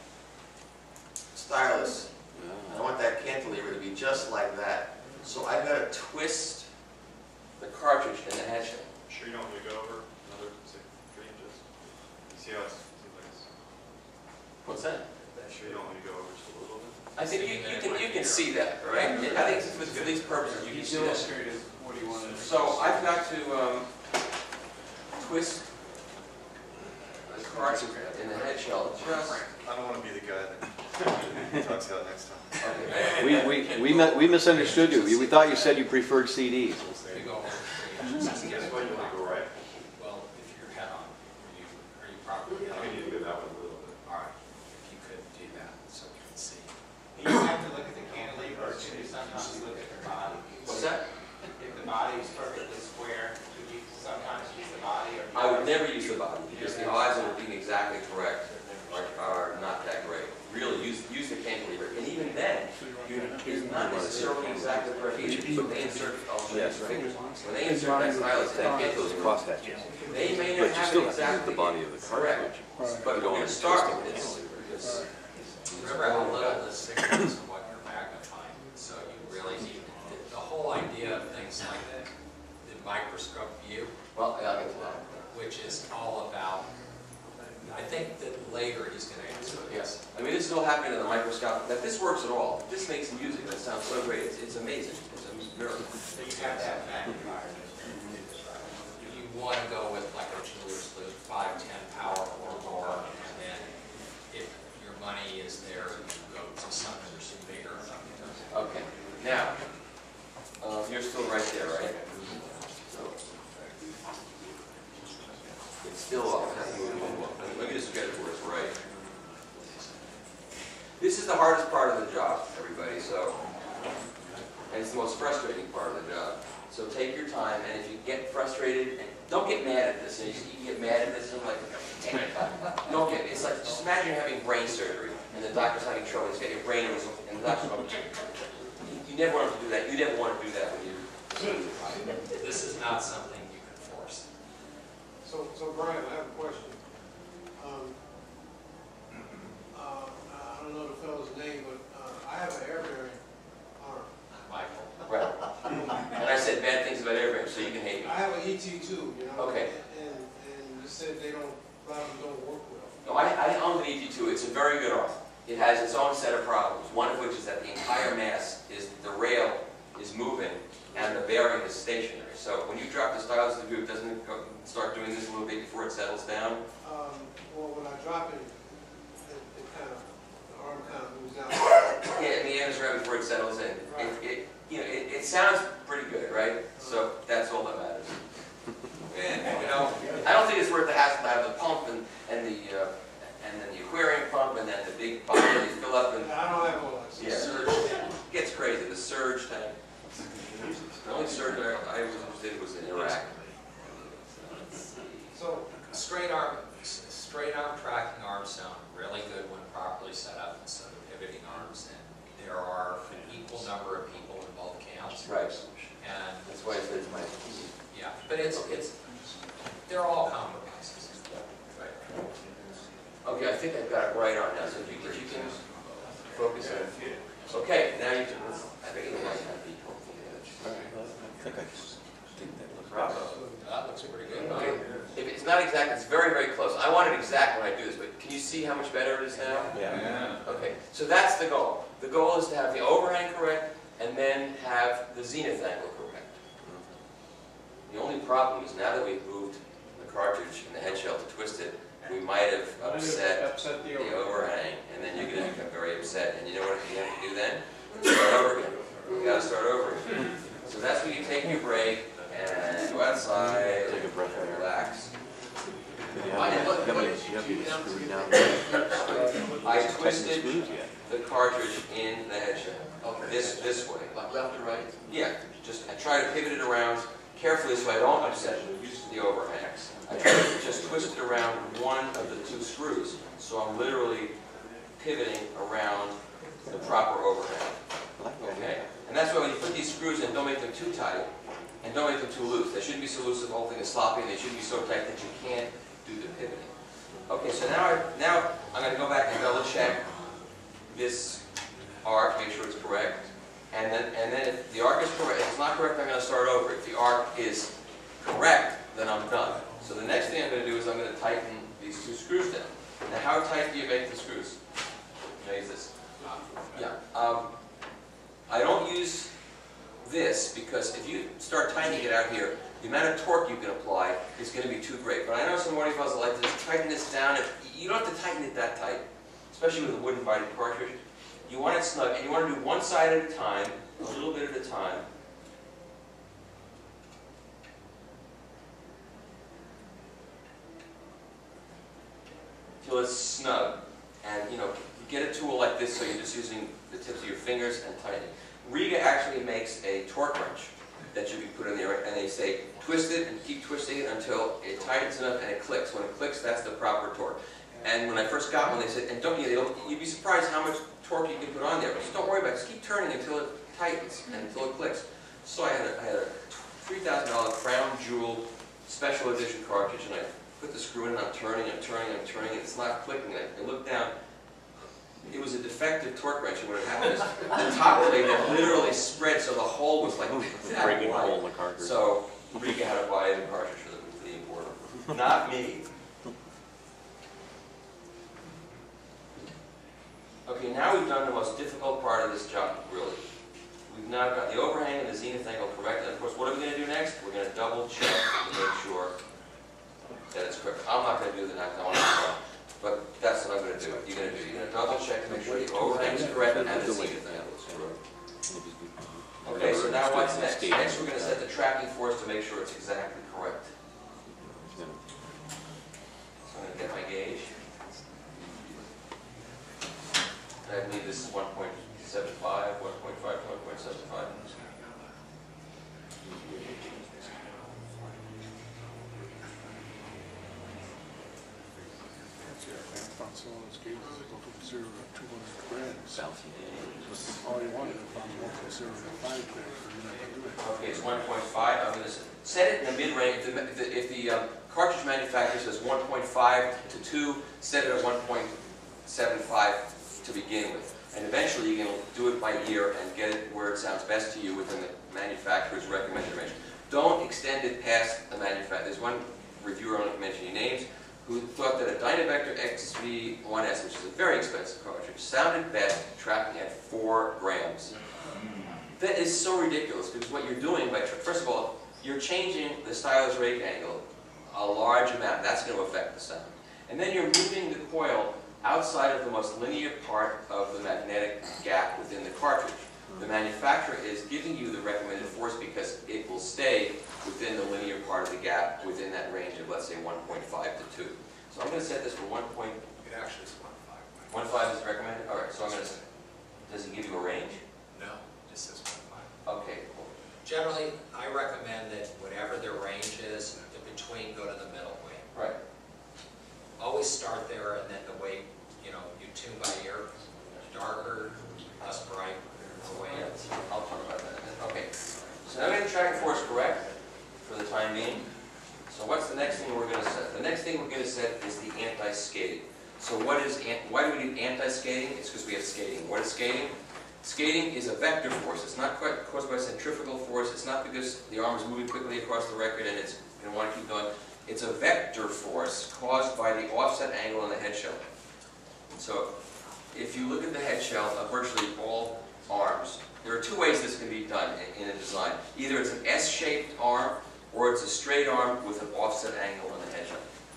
stylus. I want that cantilever to be just like that. So I've got to twist the cartridge in the head shell. Sure you don't want me to go over another, say, 3 inches? You see how it seems like it's... What's that? Sure you don't want me to go over just a little bit? I think you can see that, right? I think for these purposes you can see that. What do you want to? So I've got to twist the cartridge in the head shell just. I don't want to be the guy that talks about next time. Okay. We misunderstood you. We thought you said you preferred CDs. You go over 3 inches. Guess what, you want to go right? Well, if you're head on, are you properly head I on? need to go that one a little bit. All right, if you could do that so we can see. You have to look at the cantilever, too, sometimes you look at the body. What's that? If the body is perfectly square, would you sometimes use the body or? I would never use the body because the odds of it being exactly correct are not that great. Really, use the cantilever, and even then, it's not necessarily exactly correct either. When they insert, I'll show you Yes. the fingers. When they insert that stylus in that Those cantilever, crosshatches. they may But not you have still it have to use exactly the body of the correct. cartridge. But we're going to start with this. Because Remember how little the signal is and what you're magnifying, so you really need, the whole idea of things like the microscope view, well, I'll get to that. which is all about, I think that later he's going to answer this. Yes. I mean, this is all happening in the microscope. If this works at all, if this makes music that sounds so great, it's amazing. It's a miracle. So you have to have magnifier. You want to go with like a jeweler's loop, 510 power or more, and then if your money is there, you go to something bigger. Okay. Now, you're still right there, right? So, it's still off. Let me just get it where it's right. This is the hardest part of the job, everybody, so, and it's the most frustrating part of the job. So take your time, and if you get frustrated, and don't get mad at this, and you can get mad at this, and like, damn it, don't get, it's like, just imagine you're having brain surgery, and the doctor's having trouble, he's got your brain, and the doctor's going, you never want to do that, you never want to do that when you. This is not something you can force. So Brian, I have a question. I don't know the fellow's name, but I have an air bearing arm. Michael. Right. And I said bad things about airframes, so you can hate me. I have an ET too, you know. Okay. And you said a lot of them don't work well. No, I own the ET2. It's a very good arm. It has its own set of problems, one of which is that the entire mass is, the rail is moving and the bearing is stationary. So when you drop the stylus to the groove, doesn't it start doing this a little bit before it settles down? Well, when I drop it, the arm kind of moves out. Yeah, and the end is right before it settles in. It sounds pretty good, right? So that's all that matters. And, I don't think it's worth the hassle to have the pump and then the aquarium pump and then the big bottle that you fill up and I don't have all that. yeah, surge tank. It gets crazy. The surge tank. The only surge I was interested in was in Iraq. So, Straight arm tracking arms sound really good when properly set up instead of pivoting arms, and there are an equal number of people in both camps. Right. And That's why it's my. yeah, but they're all compromises. Right. Okay, I think I've got it right on now. So if you can focus on. Okay, now you can. I think it'll like that beat. I think that looks Bravo. That looks pretty good. Okay. If it's not exact, it's very, very close. I want it exact when I do this, but can you see how much better it is now? Yeah. Okay, so that's the goal. The goal is to have the overhang correct and and then have the zenith angle correct. The only problem is now that we've moved the cartridge and the head shell to twist it, we might have upset the overhang, and then you're going to become very upset. And you know what you have to do then? Start over again. You got to start over again. So that's when you take your break and go outside, Take a breath and air. relax. You have to screw down. I Tighten the twisted screws yet. the cartridge in the head shell. This way. Left and right? Yeah, just I try to pivot it around carefully so I don't upset the overhangs. I try to just twist it around one of the two screws, so I'm literally pivoting around the proper overhang. Okay? And that's why when you put these screws in, don't make them too tight, and don't make them too loose. They shouldn't be so loose that the whole thing is sloppy, and they shouldn't be so tight that you can't do the pivoting. Okay, so now I'm going to go back and double check this arc, make sure it's correct. And then if the arc is correct, if it's not correct, I'm going to start over. If the arc is correct, then I'm done. So the next thing I'm going to do is I'm going to tighten these two screws down. Now, how tight do you make the screws? Can I use this? Yeah. I don't use this because if you start tightening it out here, the amount of torque you can apply is going to be too great. But I know some audiophiles that like to just tighten this down. You don't have to tighten it that tight, especially with a wooden body cartridge. You want it snug, and you want to do one side at a time, a little bit at a time. Till it's snug, and you get a tool like this so you're just using the tips of your fingers and tightening. Riga actually makes a torque wrench that you can put in there, and they say twist it and keep twisting it until it tightens enough and it clicks. When it clicks, that's the proper torque. And when I first got one, they said, and you'd be surprised how much torque you can put on there. But just don't worry about it. Just keep turning until it tightens and until it clicks. So I had a $3,000 crown jewel special edition cartridge, and I put the screw in, and I'm turning, and it's not clicking. And I looked down. It was a defective torque wrench, and what had happened is the top plate had literally spread, so the hole was like Breaking a hole in the cartridge. So Riga had to buy a new cartridge for the importer. Not me. Okay, now we've done the most difficult part of this job, really. We've now got the overhang and the zenith angle correct, and of course, what are we going to do next? We're going to double check to make sure that it's correct. I'm not going to do the next one, but that's what I'm going to do. You're going to double check to make sure the overhang is correct and the zenith angle is correct. Okay, so now what's next? Next, we're going to set the tracking force to make sure it's exactly correct. So I'm going to get my gauge. I believe this is 1.75, 1.5, 1.75. All you wanted to find 1.05 grams, Okay, it's 1.5. I'm going to set it in the mid-range. If the cartridge manufacturer says 1.5 to 2, set it at 1.75 to begin with. And eventually you can do it by ear and get it where it sounds best to you within the manufacturer's recommended range. Don't extend it past the manufacturer. There's one reviewer, I won't mention any names, who thought that a Dynavector XV1S, which is a very expensive cartridge, sounded best tracking at 4 grams. That is so ridiculous because what you're doing by, first of all, you're changing the stylus rake angle a large amount. That's going to affect the sound. And then you're moving the coil outside of the most linear part of the magnetic gap within the cartridge. The manufacturer is giving you the recommended force because it will stay within the linear part of the gap within that range of, let's say, 1.5 to 2. So I'm going to set this for 1. It actually is 1.5. 1.5 is recommended? All right, so I'm going to, does it give you a range? No, it just says 1.5. Okay, cool. Generally, I recommend that whatever their range is, the between go to the middle weight. Right. Always start there, and then the weight, you tune by ear. Darker, less bright, the way it's. I'll talk about that in a minute. Okay, so now we have the tracking force correct for the time being. So what's the next thing we're going to set? The next thing we're going to set is the anti-skating. So why do we need anti-skating? It's because we have skating. What is skating? Skating is a vector force. It's not caused by centrifugal force. It's not because the arm is moving quickly across the record and it's going to want to keep going. It's a vector force caused by the offset angle in the head shell. So if you look at the head shell of virtually all arms, there are two ways this can be done in a design. Either it's an S-shaped arm, or it's a straight arm with an offset angle on the head.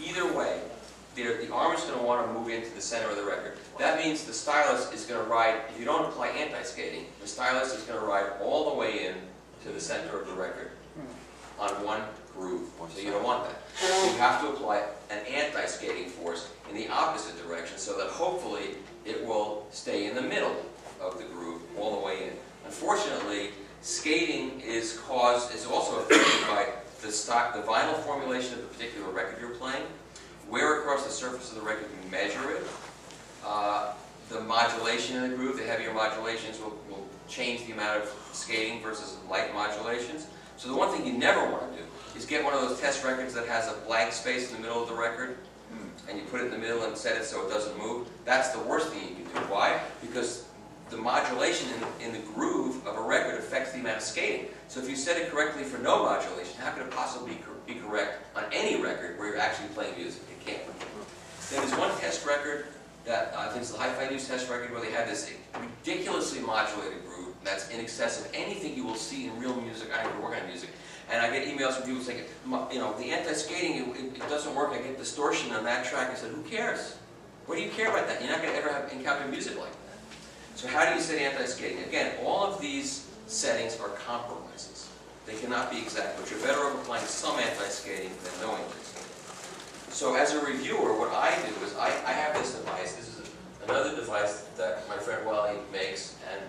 Either way, the arm is going to want to move into the center of the record. That means the stylus is going to ride, if you don't apply anti-skating, the stylus is going to ride all the way in to the center of the record on one groove. So you don't want that. You have to apply an anti-skating force in the opposite direction so that hopefully it will stay in the middle of the groove all the way in. Unfortunately, skating is also affected by the vinyl formulation of the particular record you're playing, where across the surface of the record you measure it, the modulation in the groove. The heavier modulations will change the amount of skating versus light modulations. So the one thing you never want to do is get one of those test records that has a blank space in the middle of the record, and you put it in the middle and set it so it doesn't move. That's the worst thing you can do. Why? Because the modulation in the groove of a record affects the amount of skating. So if you set it correctly for no modulation, how could it possibly be correct on any record where you're actually playing music? It can't. Then there's one test record that I think it's the Hi-Fi News test record where they had this ridiculously modulated groove that's in excess of anything you will see in real music. I never work on music. And I get emails from people saying, you know, the anti-skating, it doesn't work. I get distortion on that track. I said, who cares? What do you care about that? You're not going to ever encounter music like that. So how do you set anti-skating? Again, all of these settings are compromises. They cannot be exact, but you're better off applying some anti-skating than no anti-skating. So as a reviewer, what I do is I have this device. This is another device that my friend Wally makes, and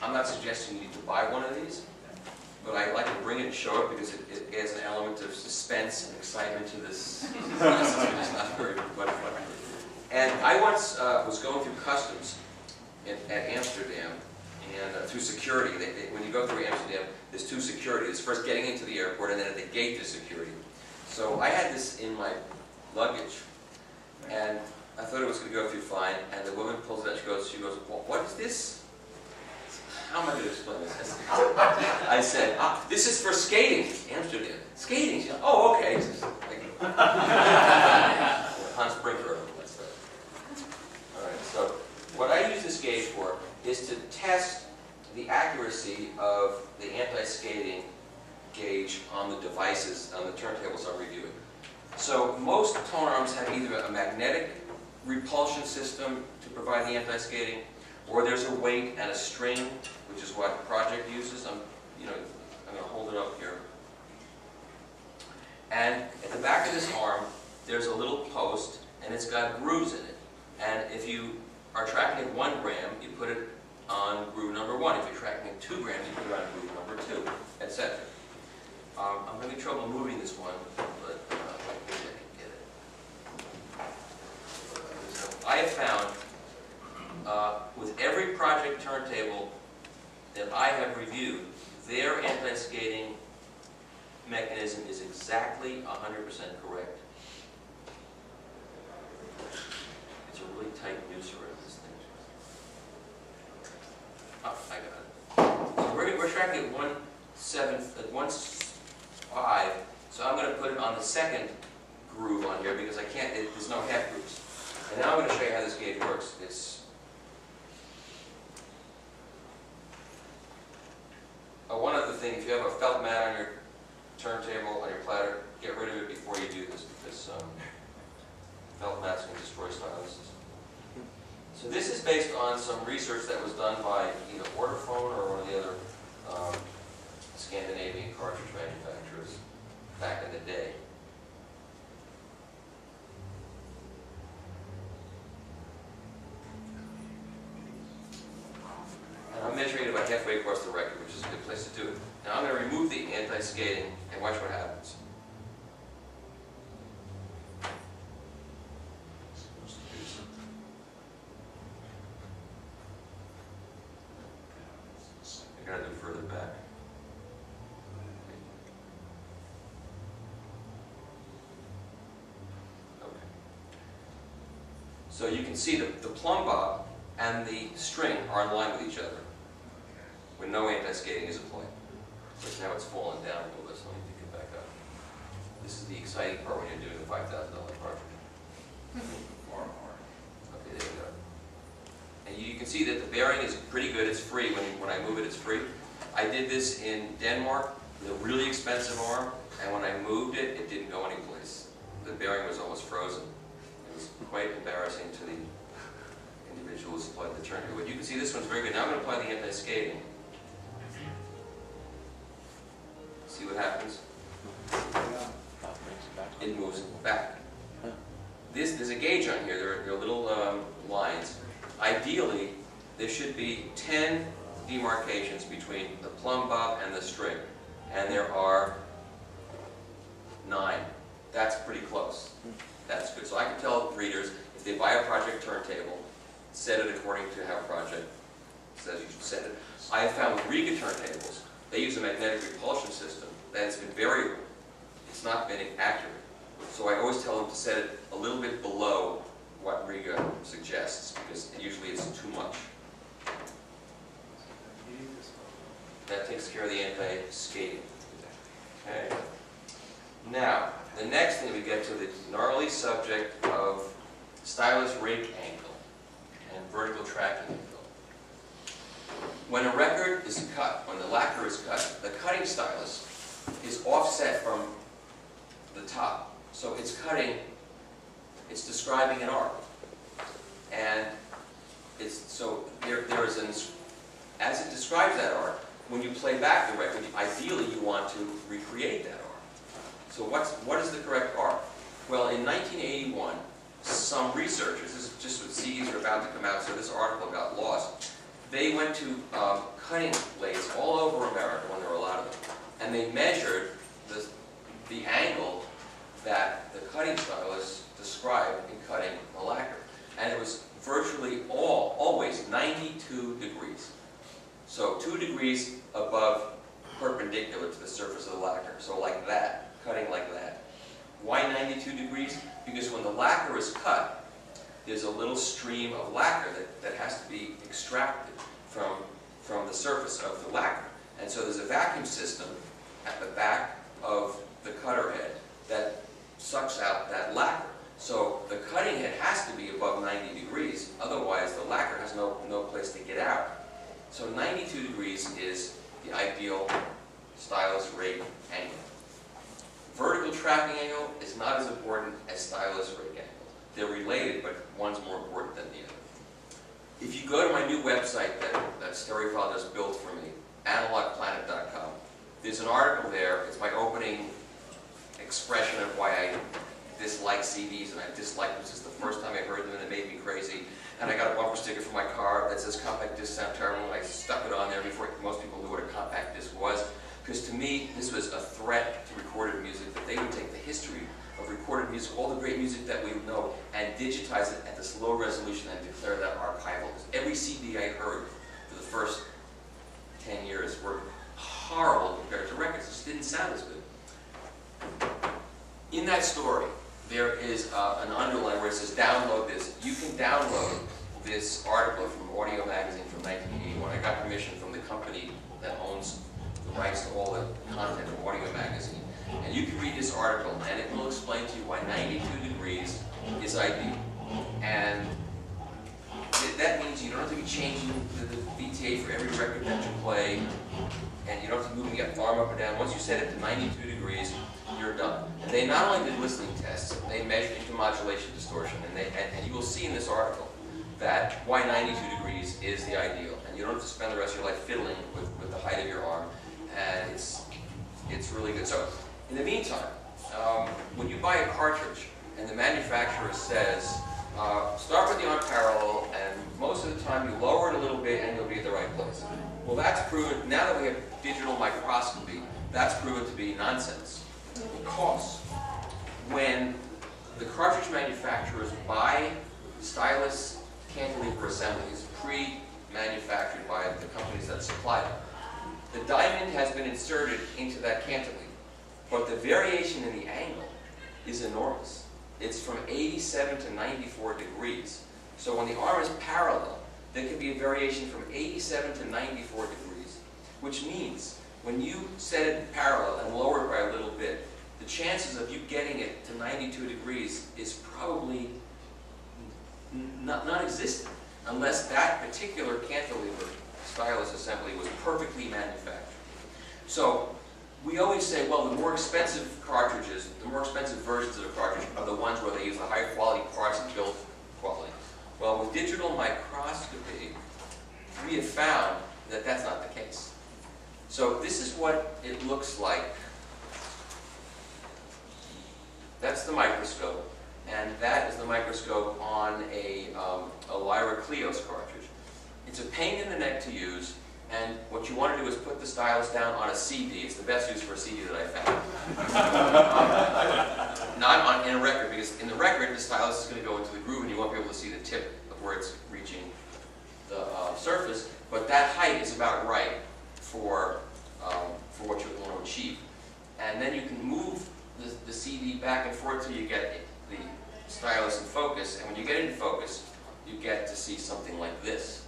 I'm not suggesting you need to buy one of these, but I like to bring it and show it because it adds an element of suspense and excitement to this process, which is not very much fun. And I once was going through customs at Amsterdam, and through security. When you go through Amsterdam, there's two security. There's first getting into the airport, and then at the gate there's security. So I had this in my luggage, and I thought it was going to go through fine, and the woman pulls it out. She goes, well, what is this? How am I going to explain this? I said, this is for skating. Amsterdam. Skating. She goes, oh, okay. Hans Brinker. All right, so what I use this gauge for is to test the accuracy of the anti-skating gauge on the devices, on the turntables I'm reviewing. So most tone arms have either a magnetic repulsion system to provide the anti-skating, or there's a weight and a string, which is what the project uses. I'm going to hold it up here. And at the back of this arm, there's a little post, and it's got grooves in it. And if you are tracking at 1 gram, you put it on groove number 1. If you're tracking at 2 grams, you put it on groove number 2, etc. I'm having trouble moving this one, but I think I can get it. So I have found with every project turntable that I have reviewed, their anti-skating mechanism is exactly 100% correct. It's a really tight noose around this thing. Oh, I got it. So we're tracking at 1/7, so I'm going to put it on the second groove on here because I can't, there's no half grooves. And now I'm going to show you how this gauge works. It's one other thing, if you have a felt mat on your turntable, on your platter, get rid of it before you do this because felt mats can destroy styluses. So this is based on some research that was done by either Orderphone or one of the other Scandinavian cartridge manufacturers back in the day. And I'm measuring it about halfway across the record, which is a good place to do it. Now I'm going to remove the anti-skating and watch what happens. I got to do further back. Okay. So you can see the plumb bob and the string are in line with each other when no anti-skating is applied. But now it's fallen down a little bit, so let me pick it back up. This is the exciting part when you're doing the $5,000 project. Okay, there you go. And And you can see that the bearing is pretty good. It's free. When I move it, it's free. I did this in Denmark with a really expensive arm, and when I moved it, it didn't go anyplace. The bearing was almost frozen. It was quite embarrassing to the individual who supplied the turntable. But you can see this one's very good. Now I'm going to apply the anti-skating. See what happens? It moves back. There's a gauge on here. There are little lines. Ideally, there should be 10 demarcations between the plumb bob and the string, and there are 9. That's pretty close. That's good. So I can tell readers, if they buy a project turntable, set it according to how project says you should set it. I have found with Riga turntables, they use a magnetic repulsion system that has been variable. It's not been accurate. So I always tell them to set it a little bit below what Riga suggests, because usually it's too much. That takes care of the anti-skating. Okay. Now, the next thing we get to the gnarly subject of stylus rake angle and vertical tracking angle. When a record is cut, when the lacquer is cut, the cutting stylus is offset from the top. So it's cutting, it's describing an arc. And so there is an, as it describes that arc, when you play back the record, ideally you want to recreate that arc. So what is the correct arc? Well, in 1981, some researchers, this is just what CDs are about to come out, so this article got lost. They went to cutting lathes all over America, when there were a lot of them, and they measured the angle that the cutting stylus described in cutting the lacquer. And it was virtually always 92 degrees. So 2 degrees above perpendicular to the surface of the lacquer. So like that, cutting like that. Why 92 degrees? Because when the lacquer is cut, there's a little stream of lacquer that has to be extracted from the surface of the lacquer. And so there's a vacuum system at the back of the cutter head that sucks out that lacquer. So the cutting head has to be above 90 degrees, otherwise the lacquer has no place to get out. So 92 degrees is the ideal stylus rake angle. Vertical tracking angle is not as important as stylus rake angle. They're related, but one's more important than the other. If you go to my new website that Stereophile just built for me, analogplanet.com, there's an article there. It's my opening expression of why I dislike CDs, and I dislike them since the first time I heard them, and it made me crazy. And I got a bumper sticker for my car that says compact disc sound terrible. I stuck it on there before most people knew what a compact disc was, because to me this was a threat to recorded music, that they would take the history of recorded music, all the great music that we know, and digitize it at this low resolution and declare that archival. Because every CD I heard for the first 10 years were horrible compared to records. It just didn't sound as good. In that story, there is an underline where it says download this. You can download this article from Audio Magazine from 1981. I got permission from the company that owns the rights to all the content from Audio Magazine. And you can read this article, and it will explain to you why 92 degrees is ideal. And that means you don't have to be changing the VTA for every record that you play, and you don't have to move your arm up and down. Once you set it to 92 degrees, you're done. And they not only did listening tests, they measured intermodulation distortion, and you will see in this article that why 92 degrees is the ideal. And you don't have to spend the rest of your life fiddling with the height of your arm, and it's really good. So, in the meantime, when you buy a cartridge and the manufacturer says, start with the arm parallel, and most of the time you lower it a little bit and you'll be at the right place. Well, that's proven, now that we have digital microscopy, that's proven to be nonsense. Because when the cartridge manufacturers buy stylus cantilever assemblies, pre-manufactured by the companies that supply them, the diamond has been inserted into that cantilever, but the variation in the angle is enormous. It's from 87 to 94 degrees. So when the arm is parallel, there can be a variation from 87 to 94 degrees, which means when you set it parallel and lower it by a little bit, the chances of you getting it to 92 degrees is probably non-existent. unless that particular cantilever stylus assembly was perfectly manufactured. So we always say, well, the more expensive cartridges, the more expensive versions of the cartridge are the ones where they use the higher quality parts and build quality. Well, with digital microscopy, we have found that that's not the case. So this is what it looks like. That's the microscope, and that is the microscope on a Lyra Kleos cartridge. It's a pain in the neck to use, and what you want to do is put the stylus down on a CD. It's the best use for a CD that I found. Not in a record, because in the record, the stylus is going to go into the groove, and you won't be able to see the tip of where it's reaching the surface. But that height is about right for what you want to achieve. And then you can move the CD back and forth till you get the stylus in focus. And when you get into focus, you get to see something like this.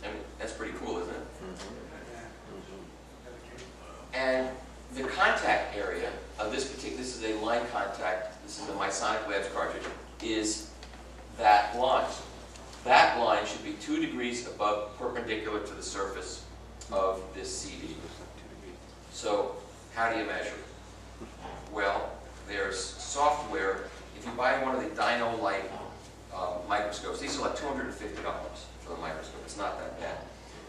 I mean, that's pretty cool, isn't it? And the contact area of this particular, this is a line contact, this is the Mysonic Labs cartridge, is that line. That line should be 2 degrees above perpendicular to the surface of this CD. So how do you measure it? Well, there's software. If you buy one of the Dino Light microscopes, these are like $250 for the microscope. It's not that bad.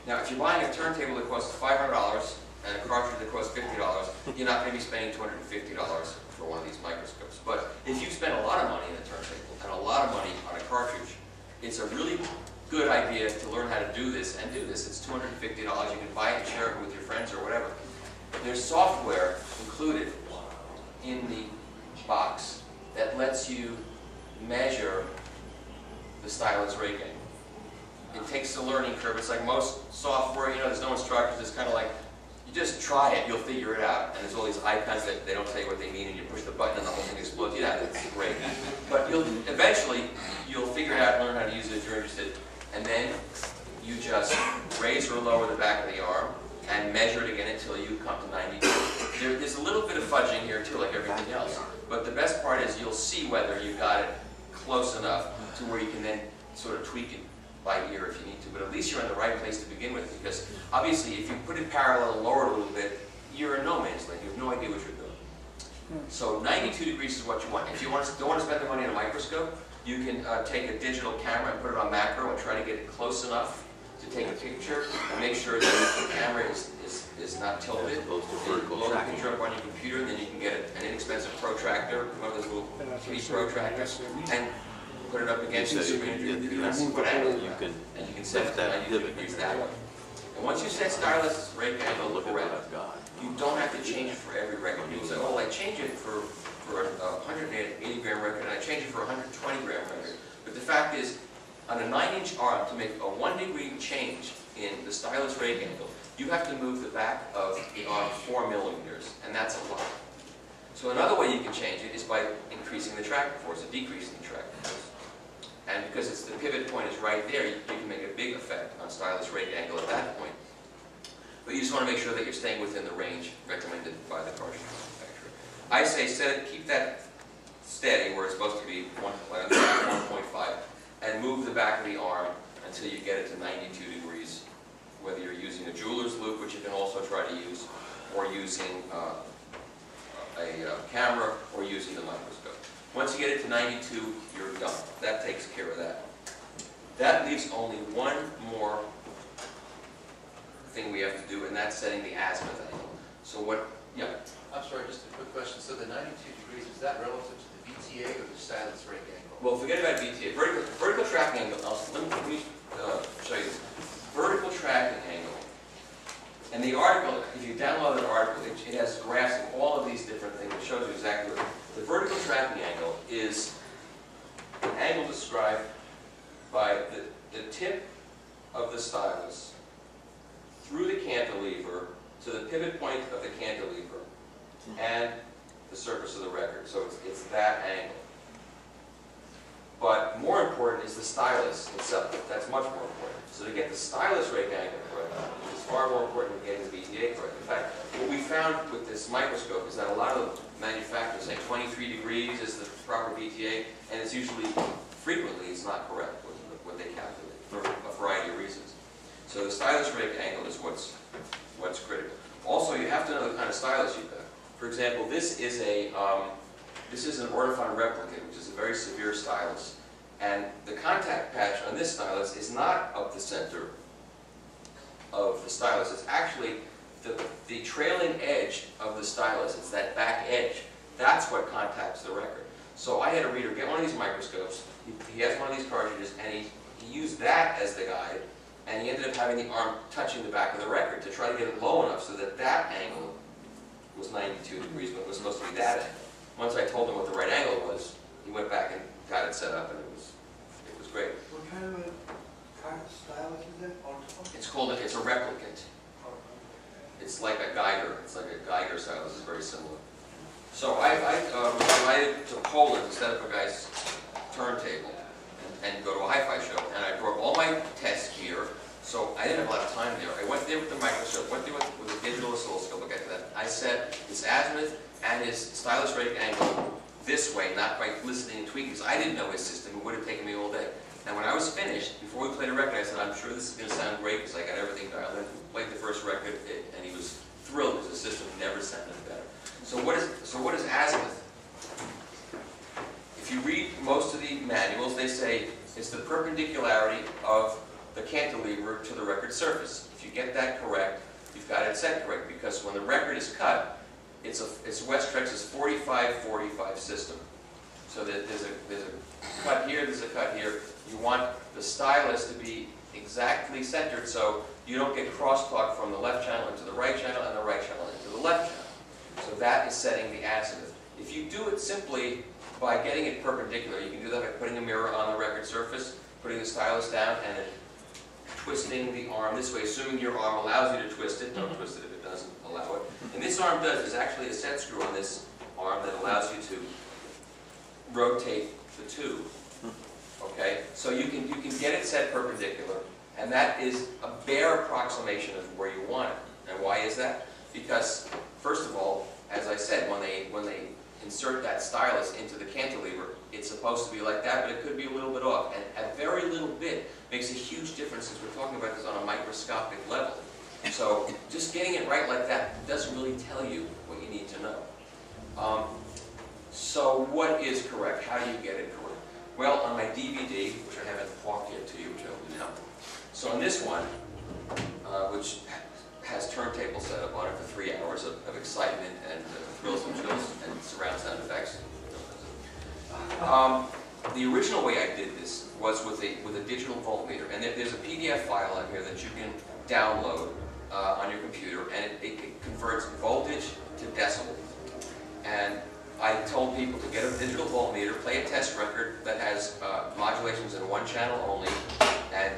Now, if you're buying a turntable that costs $500 and a cartridge that costs $50, you're not going to be spending $250 for one of these microscopes. But if you spend a lot of money in a turntable and a lot of money on a cartridge, it's a really good idea to learn how to do this and do this. It's $250. You can buy it and share it with your friends or whatever. There's software included in the box that lets you measure the stylus rake angle. It takes a learning curve. It's like most software, you know, there's no instructions. It's kind of like, you just try it, you'll figure it out. And there's all these icons that they don't tell you what they mean, and you push the button and the whole thing explodes. Yeah, that's great. But eventually, you'll figure it out and learn how to use it if you're interested. And then you just raise or lower the back of the arm and measure it again until you come to 92. There's a little bit of fudging here too, like everything else. But the best part is you'll see whether you got it close enough to where you can then sort of tweak it by ear if you need to. But at least you're in the right place to begin with, because obviously if you put it parallel and lower it a little bit, you're in no man's land. You have no idea what you're doing. So 92 degrees is what you want. If you don't want to spend the money on a microscope, you can take a digital camera and put it on macro and try to get it close enough to take a picture and make sure that the camera is not tilted. As opposed to Load vertical the tracking. picture up on your computer, and then you can get an inexpensive protractor, one of those little kitty protractors, and put it up against the screen. You can And you can set it lift to that 92 pivot. degrees that way. And once you set stylus rake angle Look at what correct, I've got. you don't have to change it for every record. People say, oh, I change it for a 180 gram record, and I change it for a 120 gram record. But the fact is, on a 9-inch arm, to make a 1 degree change in the stylus rake angle, you have to move the back of the arm 4 millimeters, and that's a lot. So another way you can change it is by increasing the tracking force or decreasing the tracking force. And because the pivot point is right there, you can make a big effect on stylus rake angle at that point. But you just want to make sure that you're staying within the range recommended by the cartridge manufacturer. I say keep that steady where it's supposed to be 1.5, and move the back of the arm until you get it to 92 degrees, whether you're using a jeweler's loop, which you can also try to use, or using a camera, or using the microscope. Once you get it to 92, you're done. That takes care of that. That leaves only one more thing we have to do, and that's setting the azimuth angle. So what, yeah? I'm sorry, just a quick question. So the 92 degrees, is that relative to the VTA or the stylus rake angle? Well, forget about VTA. Vertical tracking angle, let me show you. Vertical tracking angle. And the article, if you download an article, it has graphs of all of these different things. It shows you exactly what. The vertical tracking angle is an angle described by the tip of the stylus through the cantilever to the pivot point of the cantilever and the surface of the record. So it's that angle. But more important is the stylus itself. That's much more important. So to get the stylus rake angle correct is far more important than getting the VTA correct. In fact, what we found with this microscope is that a lot of manufacturers say 23 degrees is the proper VTA, and it's usually, frequently, it's not correct what they calculate for variety of reasons. So the stylus rake angle is what's critical. Also, you have to know the kind of stylus you've got. For example, this is an Ortofon replicant, which is a very severe stylus. And the contact patch on this stylus is not up the center of the stylus. It's actually the trailing edge of the stylus. It's that back edge. That's what contacts the record. So I had a reader get one of these microscopes. He has one of these cartridges, and he used that as the guide, and he ended up having the arm touching the back of the record to try to get it low enough so that that angle was 92 degrees, but it was supposed to be that angle. Once I told him what the right angle was, he went back and got it set up, and it was great. What kind of a stylus is it? It's a replicant. It's like a Geiger. It's like a Geiger stylus. It's very similar. So I was invited to Poland to set up a guy's turntable and go to a hi-fi show. And I brought all my test gear. So I didn't have a lot of time there. I went there with the microscope, went there with a digital oscilloscope. We'll get to that. I set his azimuth and his stylus rake angle this way, not by listening and tweaking, because I didn't know his system. It would have taken me all day. And when I was finished, before we played a record, I said, I'm sure this is going to sound great because I got everything dialed in. Played the first record, and he was thrilled because the system never sounded better. So what is azimuth? If you read most of the manuals, they say it's the perpendicularity of the cantilever to the record surface. If you get that correct, you've got it set correct, because when the record is cut, it's Westrex's 45-45 system. So that there's a cut here, there's a cut here. You want the stylus to be exactly centered so you don't get crosstalk from the left channel into the right channel and the right channel into the left channel. So that is setting the azimuth. If you do it simply by getting it perpendicular, you can do that by putting a mirror on the record surface, putting the stylus down, and then twisting the arm this way, assuming your arm allows you to twist it. Don't twist it if it doesn't allow it. And this arm does. There's actually a set screw on this arm that allows you to rotate the tube. Okay, so you can get it set perpendicular, and that is a bare approximation of where you want it. And why is that? Because first of all, as I said, when they insert that stylus into the cantilever, it's supposed to be like that, but it could be a little bit off. And a very little bit makes a huge difference, since we're talking about this on a microscopic level. So just getting it right like that doesn't really tell you what you need to know. So what is correct? How do you get it correct? Well, on my DVD, which I haven't walked yet to you, which I'll do now. So on this one, which has turntable set up on it for 3 hours of excitement and thrills and chills and surround sound effects. The original way I did this was with a digital voltmeter, and there's a PDF file on here that you can download on your computer, and it converts voltage to decibel. And I told people to get a digital voltmeter, play a test record that has modulations in one channel only, and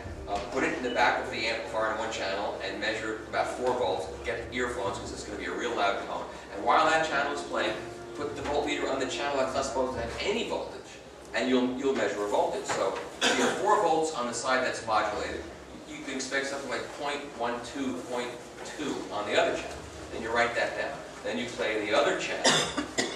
put it in the back of the amplifier in one channel and measure about 4 volts, get earphones because it's going to be a real loud tone. And while that channel is playing, put the voltmeter on the channel that's not supposed to have any voltage, and you'll measure a voltage. So if you have 4 volts on the side that's modulated, you can expect something like 0.12, 0.2 on the other channel. Then you write that down. Then you play the other channel,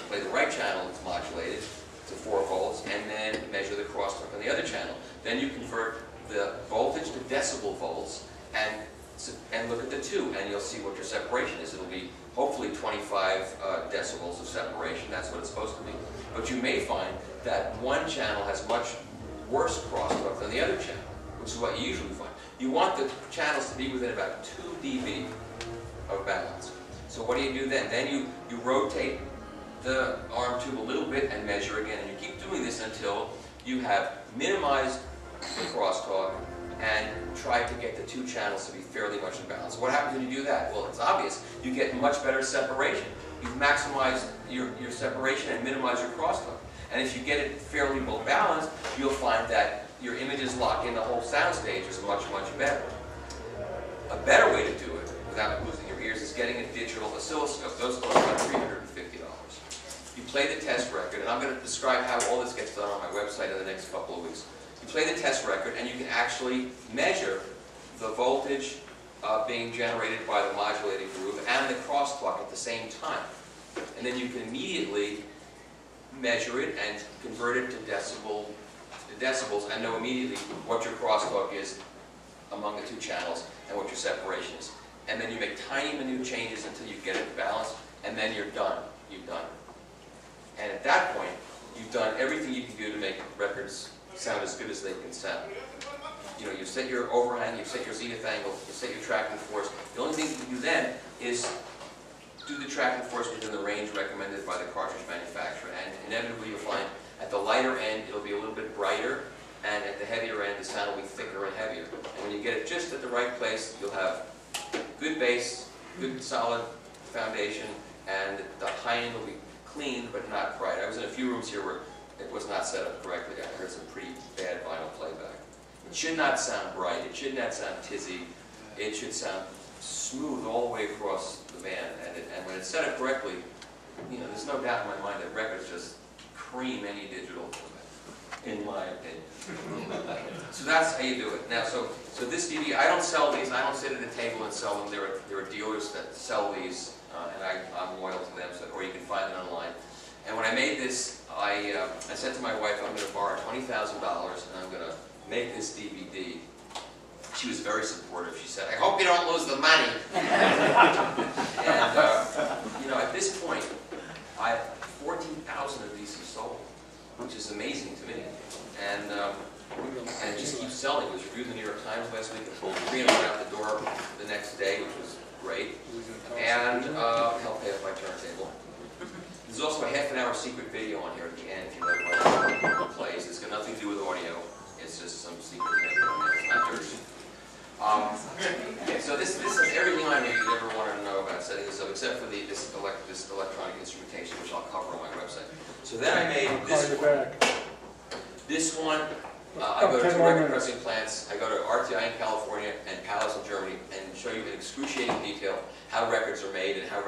play the right channel that's modulated to 4 volts, and then measure the crosstalk on the other channel. Then you convert the voltage to decibel volts and look at the two, and you'll see what your separation is. It'll be hopefully 25 decibels of separation. That's what it's supposed to be. But you may find that one channel has much worse crosstalk than the other channel, which is what you usually find. You want the channels to be within about 2 dB of balance. So what do you do then? Then you rotate the arm tube a little bit and measure again. And you keep doing this until you have minimized the crosstalk and try to get the 2 channels to be fairly much in balance. What happens when you do that? Well, it's obvious. You get much better separation. You've maximized your separation and minimized your crosstalk. And if you get it fairly well balanced, you'll find that your images lock in. The whole sound stage is much, much better. A better way to do it, without losing your ears, is getting a digital oscilloscope. Those cost about $350. You play the test record, and I'm going to describe how all this gets done on my website in the next couple of weeks. You play the test record, and you can actually measure the voltage being generated by the modulating groove and the crosstalk at the same time. And then you can immediately measure it and convert it to decibels and know immediately what your crosstalk is among the two channels and what your separation is. And then you make tiny, minute changes until you get it balanced, and then you're done. You're done. And at that point, you've done everything you can do to make records sound as good as they can sound. You know, you set your overhang, you set your zenith angle, you set your tracking force. The only thing you can do then is do the tracking force within the range recommended by the cartridge manufacturer. And inevitably you'll find at the lighter end, it'll be a little bit brighter, and at the heavier end, the sound will be thicker and heavier. And when you get it just at the right place, you'll have good bass, good solid foundation, and the high end will be clean but not bright. I was in a few rooms here where it was not set up correctly. I heard some pretty bad vinyl playback. It should not sound bright. It should not sound tizzy. It should sound smooth all the way across the band. And when it's set up correctly, you know, there's no doubt in my mind that records just cream any digital, in my opinion. So that's how you do it. Now, so this DVD, I don't sell these. I don't sit at a table and sell them. There are dealers that sell these, and I'm loyal to them. So, or you can find it online. And when I made this, I said to my wife, I'm going to borrow $20,000 and I'm going to make this DVD. She was very supportive. She said, I hope you don't lose the money. And, you know, at this point, 14,000 of these have sold, which is amazing to me. And it just keeps selling. It was reviewed in the New York Times last week. It sold 3 and went out the door the next day, which was great. And helped pay off my turntable. There's also a half-an-hour secret video on here at the end if you like what it plays. It's got nothing to do with audio. It's just some secret video on there. It's not dirty. So this is everything I knew you'd ever want to know about setting this up, except for this electronic instrumentation, which I'll cover on my website. So then I made this one. This one, I go to 2 record pressing plants. I go to RTI in California and Palace in Germany and show you in excruciating detail how records are made and how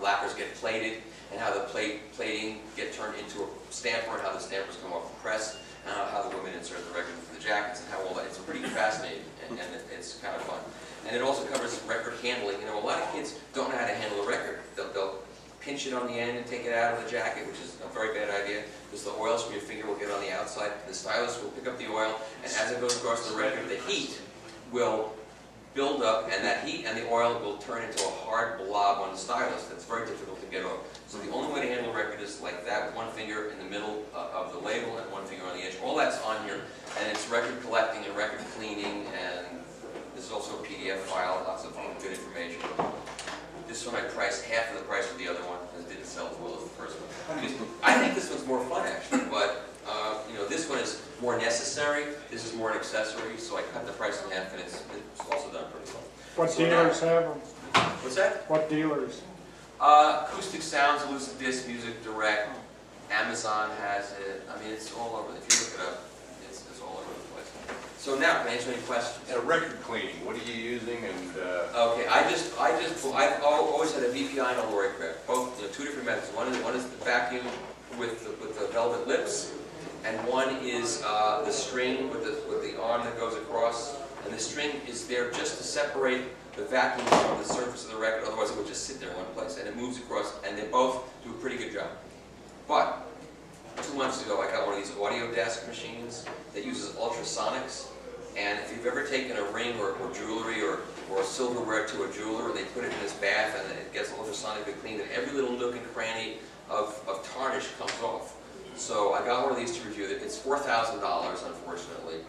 lacquers get plated and how the plating get turned into a stamper and how the stampers come off the press and how the women insert the record into the jackets and how all that. It's pretty fascinating and it's kind of fun. And it also covers record handling. You know, a lot of kids don't know how to handle a record. They'll pinch it on the end and take it out of the jacket, which is a very bad idea, because the oils from your finger will get on the outside. The stylus will pick up the oil, and as it goes across the record, the heat will build up, and that heat and the oil will turn into a hard blob on the stylus that's very difficult to get off. So the only way to handle a record is like that, with one finger in the middle of the label and one finger on the edge. All that's on here, and it's record collecting and record cleaning, and this is also a PDF file, lots of good information. This one I priced half of the price of the other one, because it didn't sell as well as the first one. I think this one's more fun, actually, but you know, this one is more necessary. This is more an accessory, so I cut the price in half, and it's also done pretty well. What so dealers have them? What's that? What dealers? Acoustic Sounds, Lucid Disc, Music Direct, Amazon has it. I mean, it's all over. If you look it up, it's all over the place. So now, can I answer any questions? Yeah, record cleaning. What are you using? And okay, I've always had a VPI and a Loricraft. Both, you know, 2 different methods. One is the vacuum with the velvet lips, and one is the string with the arm that goes across. And the string is there just to separate the vacuum from the surface of the record. Otherwise, it would just sit there in one place, and it moves across. And they both do a pretty good job. But 2 months ago, I got one of these audio desk machines that uses ultrasonics. And if you've ever taken a ring or jewelry or silverware to a jeweler and they put it in this bath and it gets ultrasonically cleaned and every little nook and cranny of tarnish comes off. So I got one of these to review. It's $4,000, unfortunately.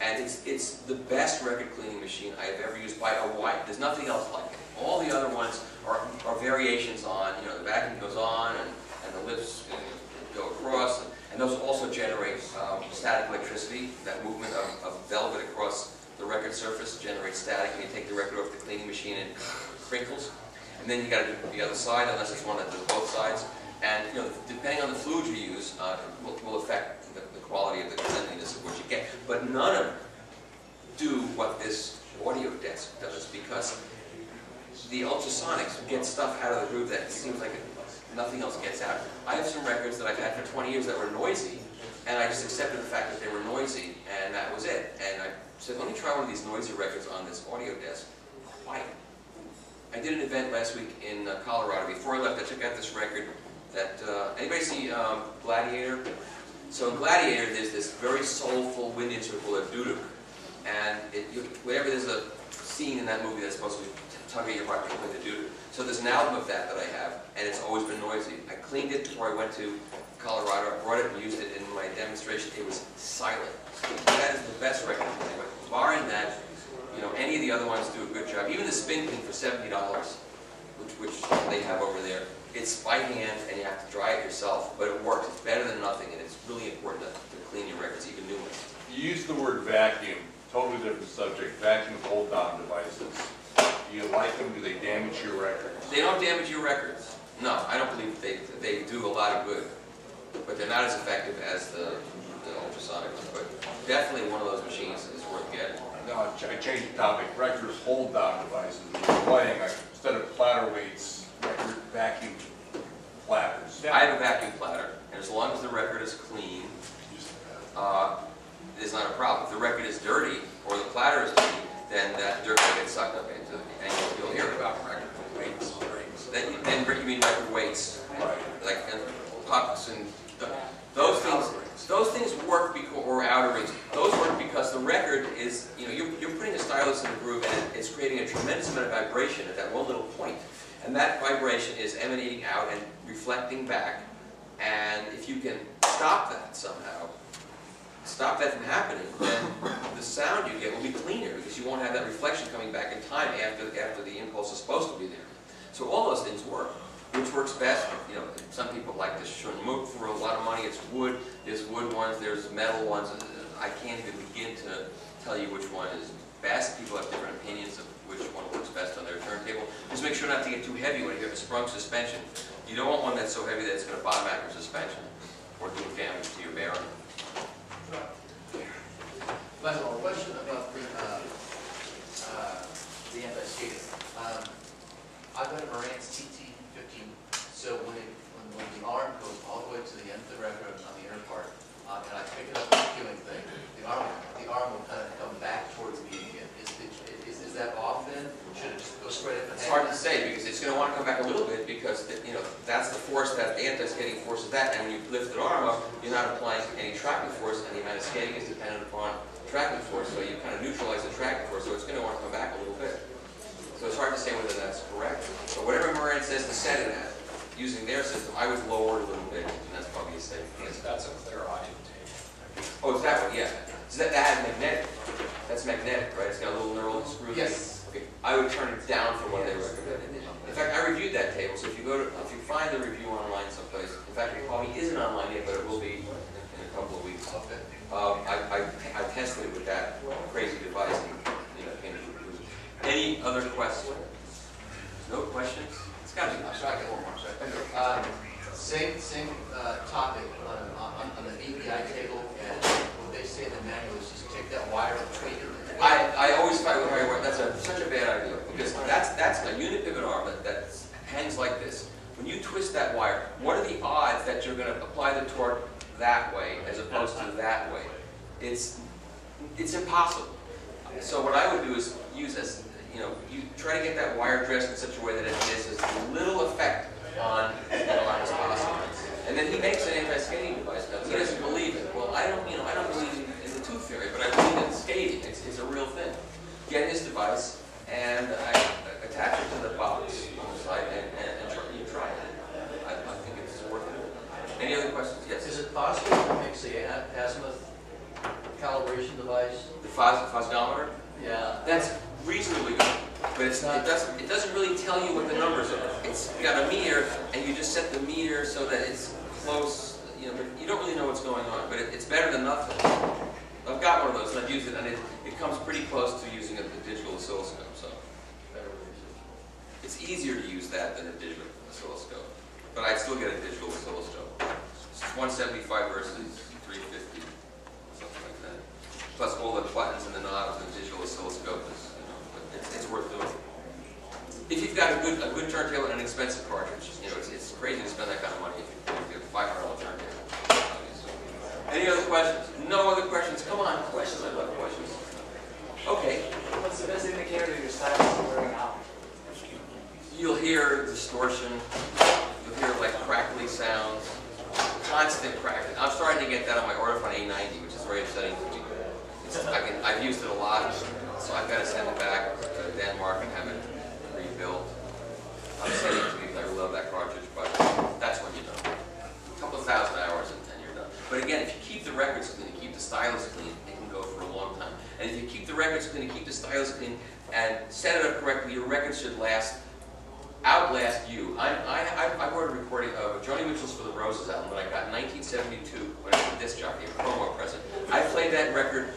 And it's the best record cleaning machine I have ever used by a wide. There's nothing else like it. All the other ones are variations on, you know, the vacuum goes on and the lips go across. And those also generate static electricity. That movement of velvet across the record surface generates static, and you take the record off the cleaning machine and it crinkles. And then you got to do the other side, unless it's one that does both sides. And you know, depending on the fluid you use, will affect the quality of the cleanliness of what you get. But none of them do what this audio desk does, because the ultrasonics get stuff out of the groove that seems like nothing else gets out. I have some records that I've had for 20 years that were noisy, and I just accepted the fact that they were noisy, and that was it. And I said, let me try one of these noisy records on this audio desk. Quiet. I did an event last week in Colorado. Before I left, I took out this record that, anybody see Gladiator? So in Gladiator, there's this very soulful wind instrument called a duduk, and whenever there's a scene in that movie that's supposed to be tugging at your heart, you play the dude. So there's an album of that I have, and it's always been noisy. I cleaned it before I went to Colorado. I brought it and used it in my demonstration. It was silent. That is the best record. But barring that, you know, any of the other ones do a good job. Even the spin clean for $70, which they have over there. It's by hand, and you have to dry it yourself, but it works. It's better than nothing, and it's really important to clean your records, even new ones. You use the word vacuum, totally different subject, vacuum hold-down devices. Do you like them? Do they damage your records? They don't damage your records. No, I don't believe they do a lot of good, but they're not as effective as the ultrasonic ones. But definitely one of those machines is worth getting. No, I changed the topic. Record hold-down devices. When you're playing, like, instead of platter weights, record vacuum platters. I have a vacuum platter, and as long as the record is clean, it's not a problem. If the record is dirty or the platter is dirty, then that dirt will get sucked up into it, and you'll hear about record weights. Then you mean record weights, like pucks and those things work because, or outer rings. Those work because the record is, you know, you're putting a stylus in a groove, and it's creating a tremendous amount of vibration at that one little point, and that vibration is emanating out and reflecting back. And if you can stop that somehow, stop that from happening, then the sound you get will be cleaner because you won't have that reflection coming back in time after the impulse is supposed to be there. So all those things work. Which works best? You know, some people like this Schunmuck for a lot of money. It's wood. There's wood ones. There's metal ones. I can't even begin to tell you which one is best. People have different opinions of which one works best on their turntable. Just make sure not to get too heavy when you have a sprung suspension. You don't want one that's so heavy that it's going to bottom out your suspension or do damage to your bearing. Michael, a question about the anti-skating. I've got a Marantz TT15, so when the arm goes all the way to the end of the record on the inner part, and I pick it up with the queuing thing, the arm will kind of come back towards me again. Is that off then? Should it just go straight up? It's hard to say because it's going to want to come back a little bit because you know that's the force that the anti-skating force is that, and when you lift the arm up, you're not applying any tracking force, and the amount of skating is dependent upon tracking force, so you kind of neutralize the tracking force, so it's going to want to come back a little bit. So it's hard to say whether that's correct. But whatever Marantz says to set it at, using their system, I would lower it a little bit, and that's probably a safe guess. That's a clear audio tape. Oh, it's that one, yeah. So that has magnetic. That's magnetic, right? It's got a little knurled screw. Yes. Okay. I would turn it down from what they recommended. In fact, I reviewed that table, so if you find the review online someplace, in fact, it probably isn't online yet, but it will be in a couple of weeks. Okay. I tested it with that crazy device and came to a conclusion. Any other questions? No questions? It's got to be. I'll try to get one more. Same topic on the VPI table, and what they say in the manual is just take that wire and tweak it. I always fight with wire. That's such a bad idea because that's a unipivot arm that hangs like this. When you twist that wire, what are the odds that you're going to apply the torque that way as opposed to that way? It's impossible. So what I would do is use you try to get that wire dressed in such a way that it has as little effect on the arm as possible. And then he makes an anti-skating device. Now, he doesn't believe it. Well, I don't believe in the tooth fairy, but I believe in skating. It's a real thing. Get his device and I attach it to the box on the side and try it. I think it's worth it. Any other questions? Yes. Is it possible to mix the azimuth calibration device? The phosdometer? Yeah. That's reasonably good, but it doesn't really tell you what the numbers are. It's got a meter, and you just set the meter so that it's close. But you don't really know what's going on. But it's better than nothing. I've got one of those, and I've used it, and it comes pretty close to using a digital oscilloscope. So it's easier to use that than a digital oscilloscope. But I'd still get a digital oscilloscope. It's 175 versus 350, something like that. Plus all the buttons and the knobs and the digital oscilloscope is, it's worth doing. If you've got a good turntable and an expensive cartridge, it's crazy to spend that kind of money if you have a $500 turntable. Obviously. Any other questions? No other questions? Come on, questions. I love questions. Okay. What's the best indicator that your stylus is wearing out? You'll hear distortion. You'll hear like crackly sounds. Constant crackling. I'm starting to get that on my Ortofon A90, which is very upsetting to me. I've used it a lot, so I've got to send it back to Denmark and have it rebuilt. I'm sending it to me because I love that cartridge, but that's when you're done. A couple of thousand hours and you're done. But again, if you keep the records clean, you keep the stylus clean, it can go for a long time. And if you keep the records clean, you keep the stylus clean, and set it up correctly, your records should outlast you. I bought a recording of Joni Mitchell's For the Roses album that I got in 1972 when I was a disc jockey, a promo present. I played that record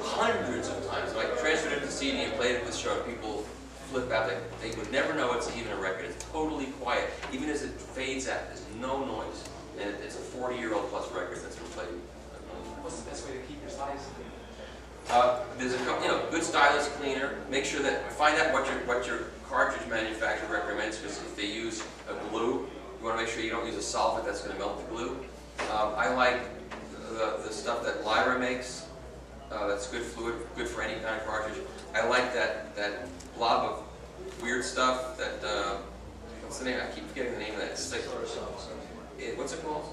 hundreds of times. And I transferred it to CD and played it at the show. People flip out. They would never know it's even a record. It's totally quiet. Even as it fades out, there's no noise. And it's a 40-year-old plus record that's been played. What's the best way to keep your stylus clean? There's a couple, good stylus cleaner. Make sure that find out what your cartridge manufacturer recommends, because if they use a glue, you want to make sure you don't use a solvent that's going to melt the glue. I like the stuff that Lyra makes. That's good fluid, good for any kind of cartridge. I like that blob of weird stuff. That what's the name? I keep forgetting the name of that. It's like, what's it called?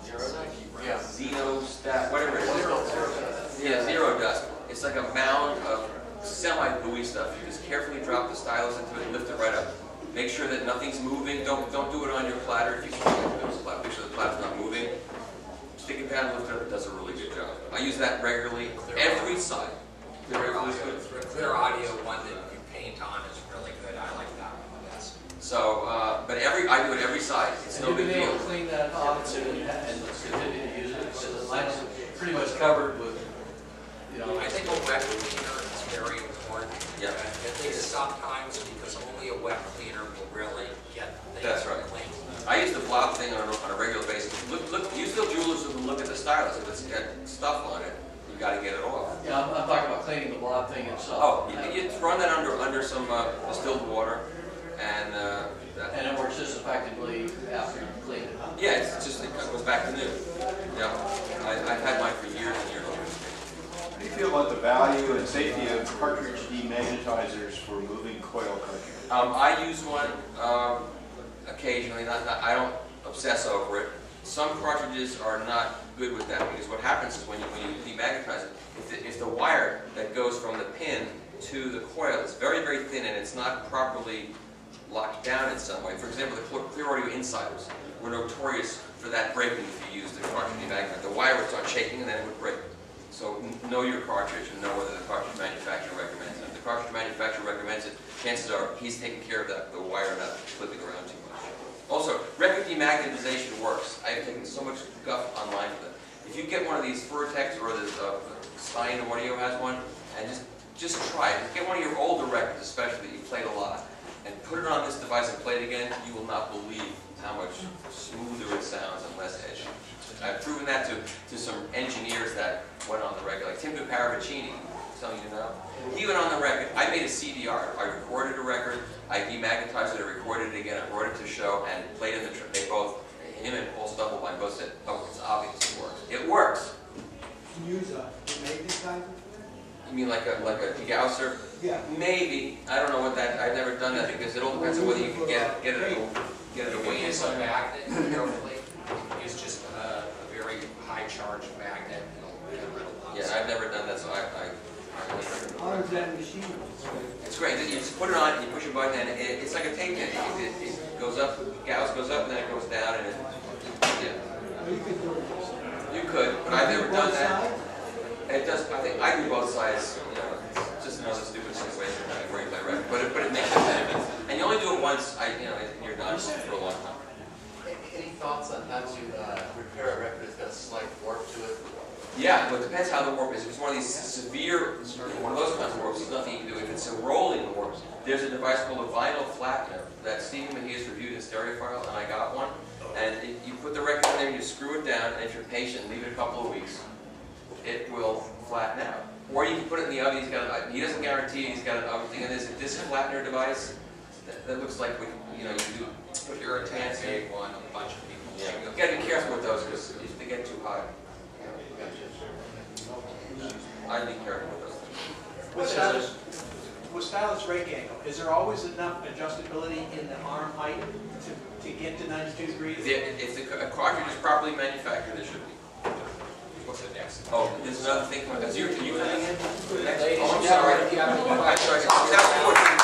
Yeah. Xenostat, whatever it is. Yeah, zero dust. It's like a mound of semi-gooey stuff. You just carefully drop the stylus into it and lift it right up. Make sure that nothing's moving. Don't do it on your platter. If you can, make sure the platter's not moving. Stick it down, lift it up. It does a really good job. I use that regularly. Every side. Clear audio one that you paint on is really good. I like that one the best. So, but I do it every side. It's no big You've been deal. able to clean that off and continue to use it, because mine's pretty much covered with, I think a wet cleaner is very important. Yeah. At least sometimes, because only a wet cleaner will really get things That's right. clean. I use the blob thing on a regular basis. Look, use the jewelers who can look at the stylus. If it's got stuff on it, you got to get it off. Yeah, I'm talking about cleaning the blob thing itself. Oh, you run that under some distilled water, and And it works just effectively after you clean it. yeah, it goes back to new. Yeah, I've had mine for years and years. How do you feel about the value and safety of cartridge demagnetizers for moving coil cartridges? I use one occasionally. I don't obsess over it. Some cartridges are not good with that, because what happens is when you demagnetize it, if the wire that goes from the pin to the coil is very, very thin and it's not properly locked down in some way. For example, the Clear Audio Insiders were notorious for that breaking if you used the cartridge demagnetizer. The wire would start shaking and then it would break. So know your cartridge and know whether the cartridge manufacturer recommends it. If the cartridge manufacturer recommends it, chances are he's taking care of the wire not flipping around too much. Also, record demagnetization works. I have taken so much guff online with it. If you get one of these Furtex or the Stein Audio has one, and just try it. Get one of your older records, especially that you played a lot, and put it on this device and play it again. You will not believe how much smoother it sounds and less edgy. I've proven that to some engineers that went on the record, like Tim Paravicini, some of you know. He went on the record. I made a CDR. I recorded a record. I demagnetized it. I recorded it again. I brought it to show and played in the trip. They both, him and Paul Stubblebine, both said, "Oh, it's obvious. It works. It works." Can you use a magnetizer? You mean like a degausser? Yeah. Maybe. I don't know what that. I've never done that, because it all depends on whether you can get it The away. way is a magnet, carefully, is just a very high charge magnet. Yeah, I've never done that, so I How does that machine? It's great. You just put it on, you push a button, and it's like a tape measure. It goes up, gauss goes up, and then it goes down, and yeah. You could do it. You could, but I've never done Both that. sides? It does. I think I do both sides. It's just another stupid situation of trying to break my record, but it makes a difference. And you only do it once. And you're done for a long time. Any thoughts on how to repair a record that's got a slight warp to it? Yeah, but it depends how the warp is. If it's one of these severe, one of those kinds of warps, there's nothing you can do. If it's a rolling warp, there's a device called a vinyl flattener that Stephen Mejia's reviewed in Stereophile, and I got one. And you put the record in there, and you screw it down, and if you're patient, leave it a couple of weeks, it will flatten out. Or you can put it in the oven. He doesn't guarantee it. He's got an oven thing, and there's a disc flattener device that looks like you do. If you're a 10 one, a bunch of people. Yeah, you got to be careful with those, because if they get too high. I'd be careful with those. With stylus rate angle, is there always enough adjustability in the arm height to get to 92 degrees? If the cartridge is properly manufactured, there should be. What's the next? Oh, there's another thing, are you coming in? Next? Ladies Oh, I'm and sorry. gentlemen, if you have any I'm sorry. questions. South Fork.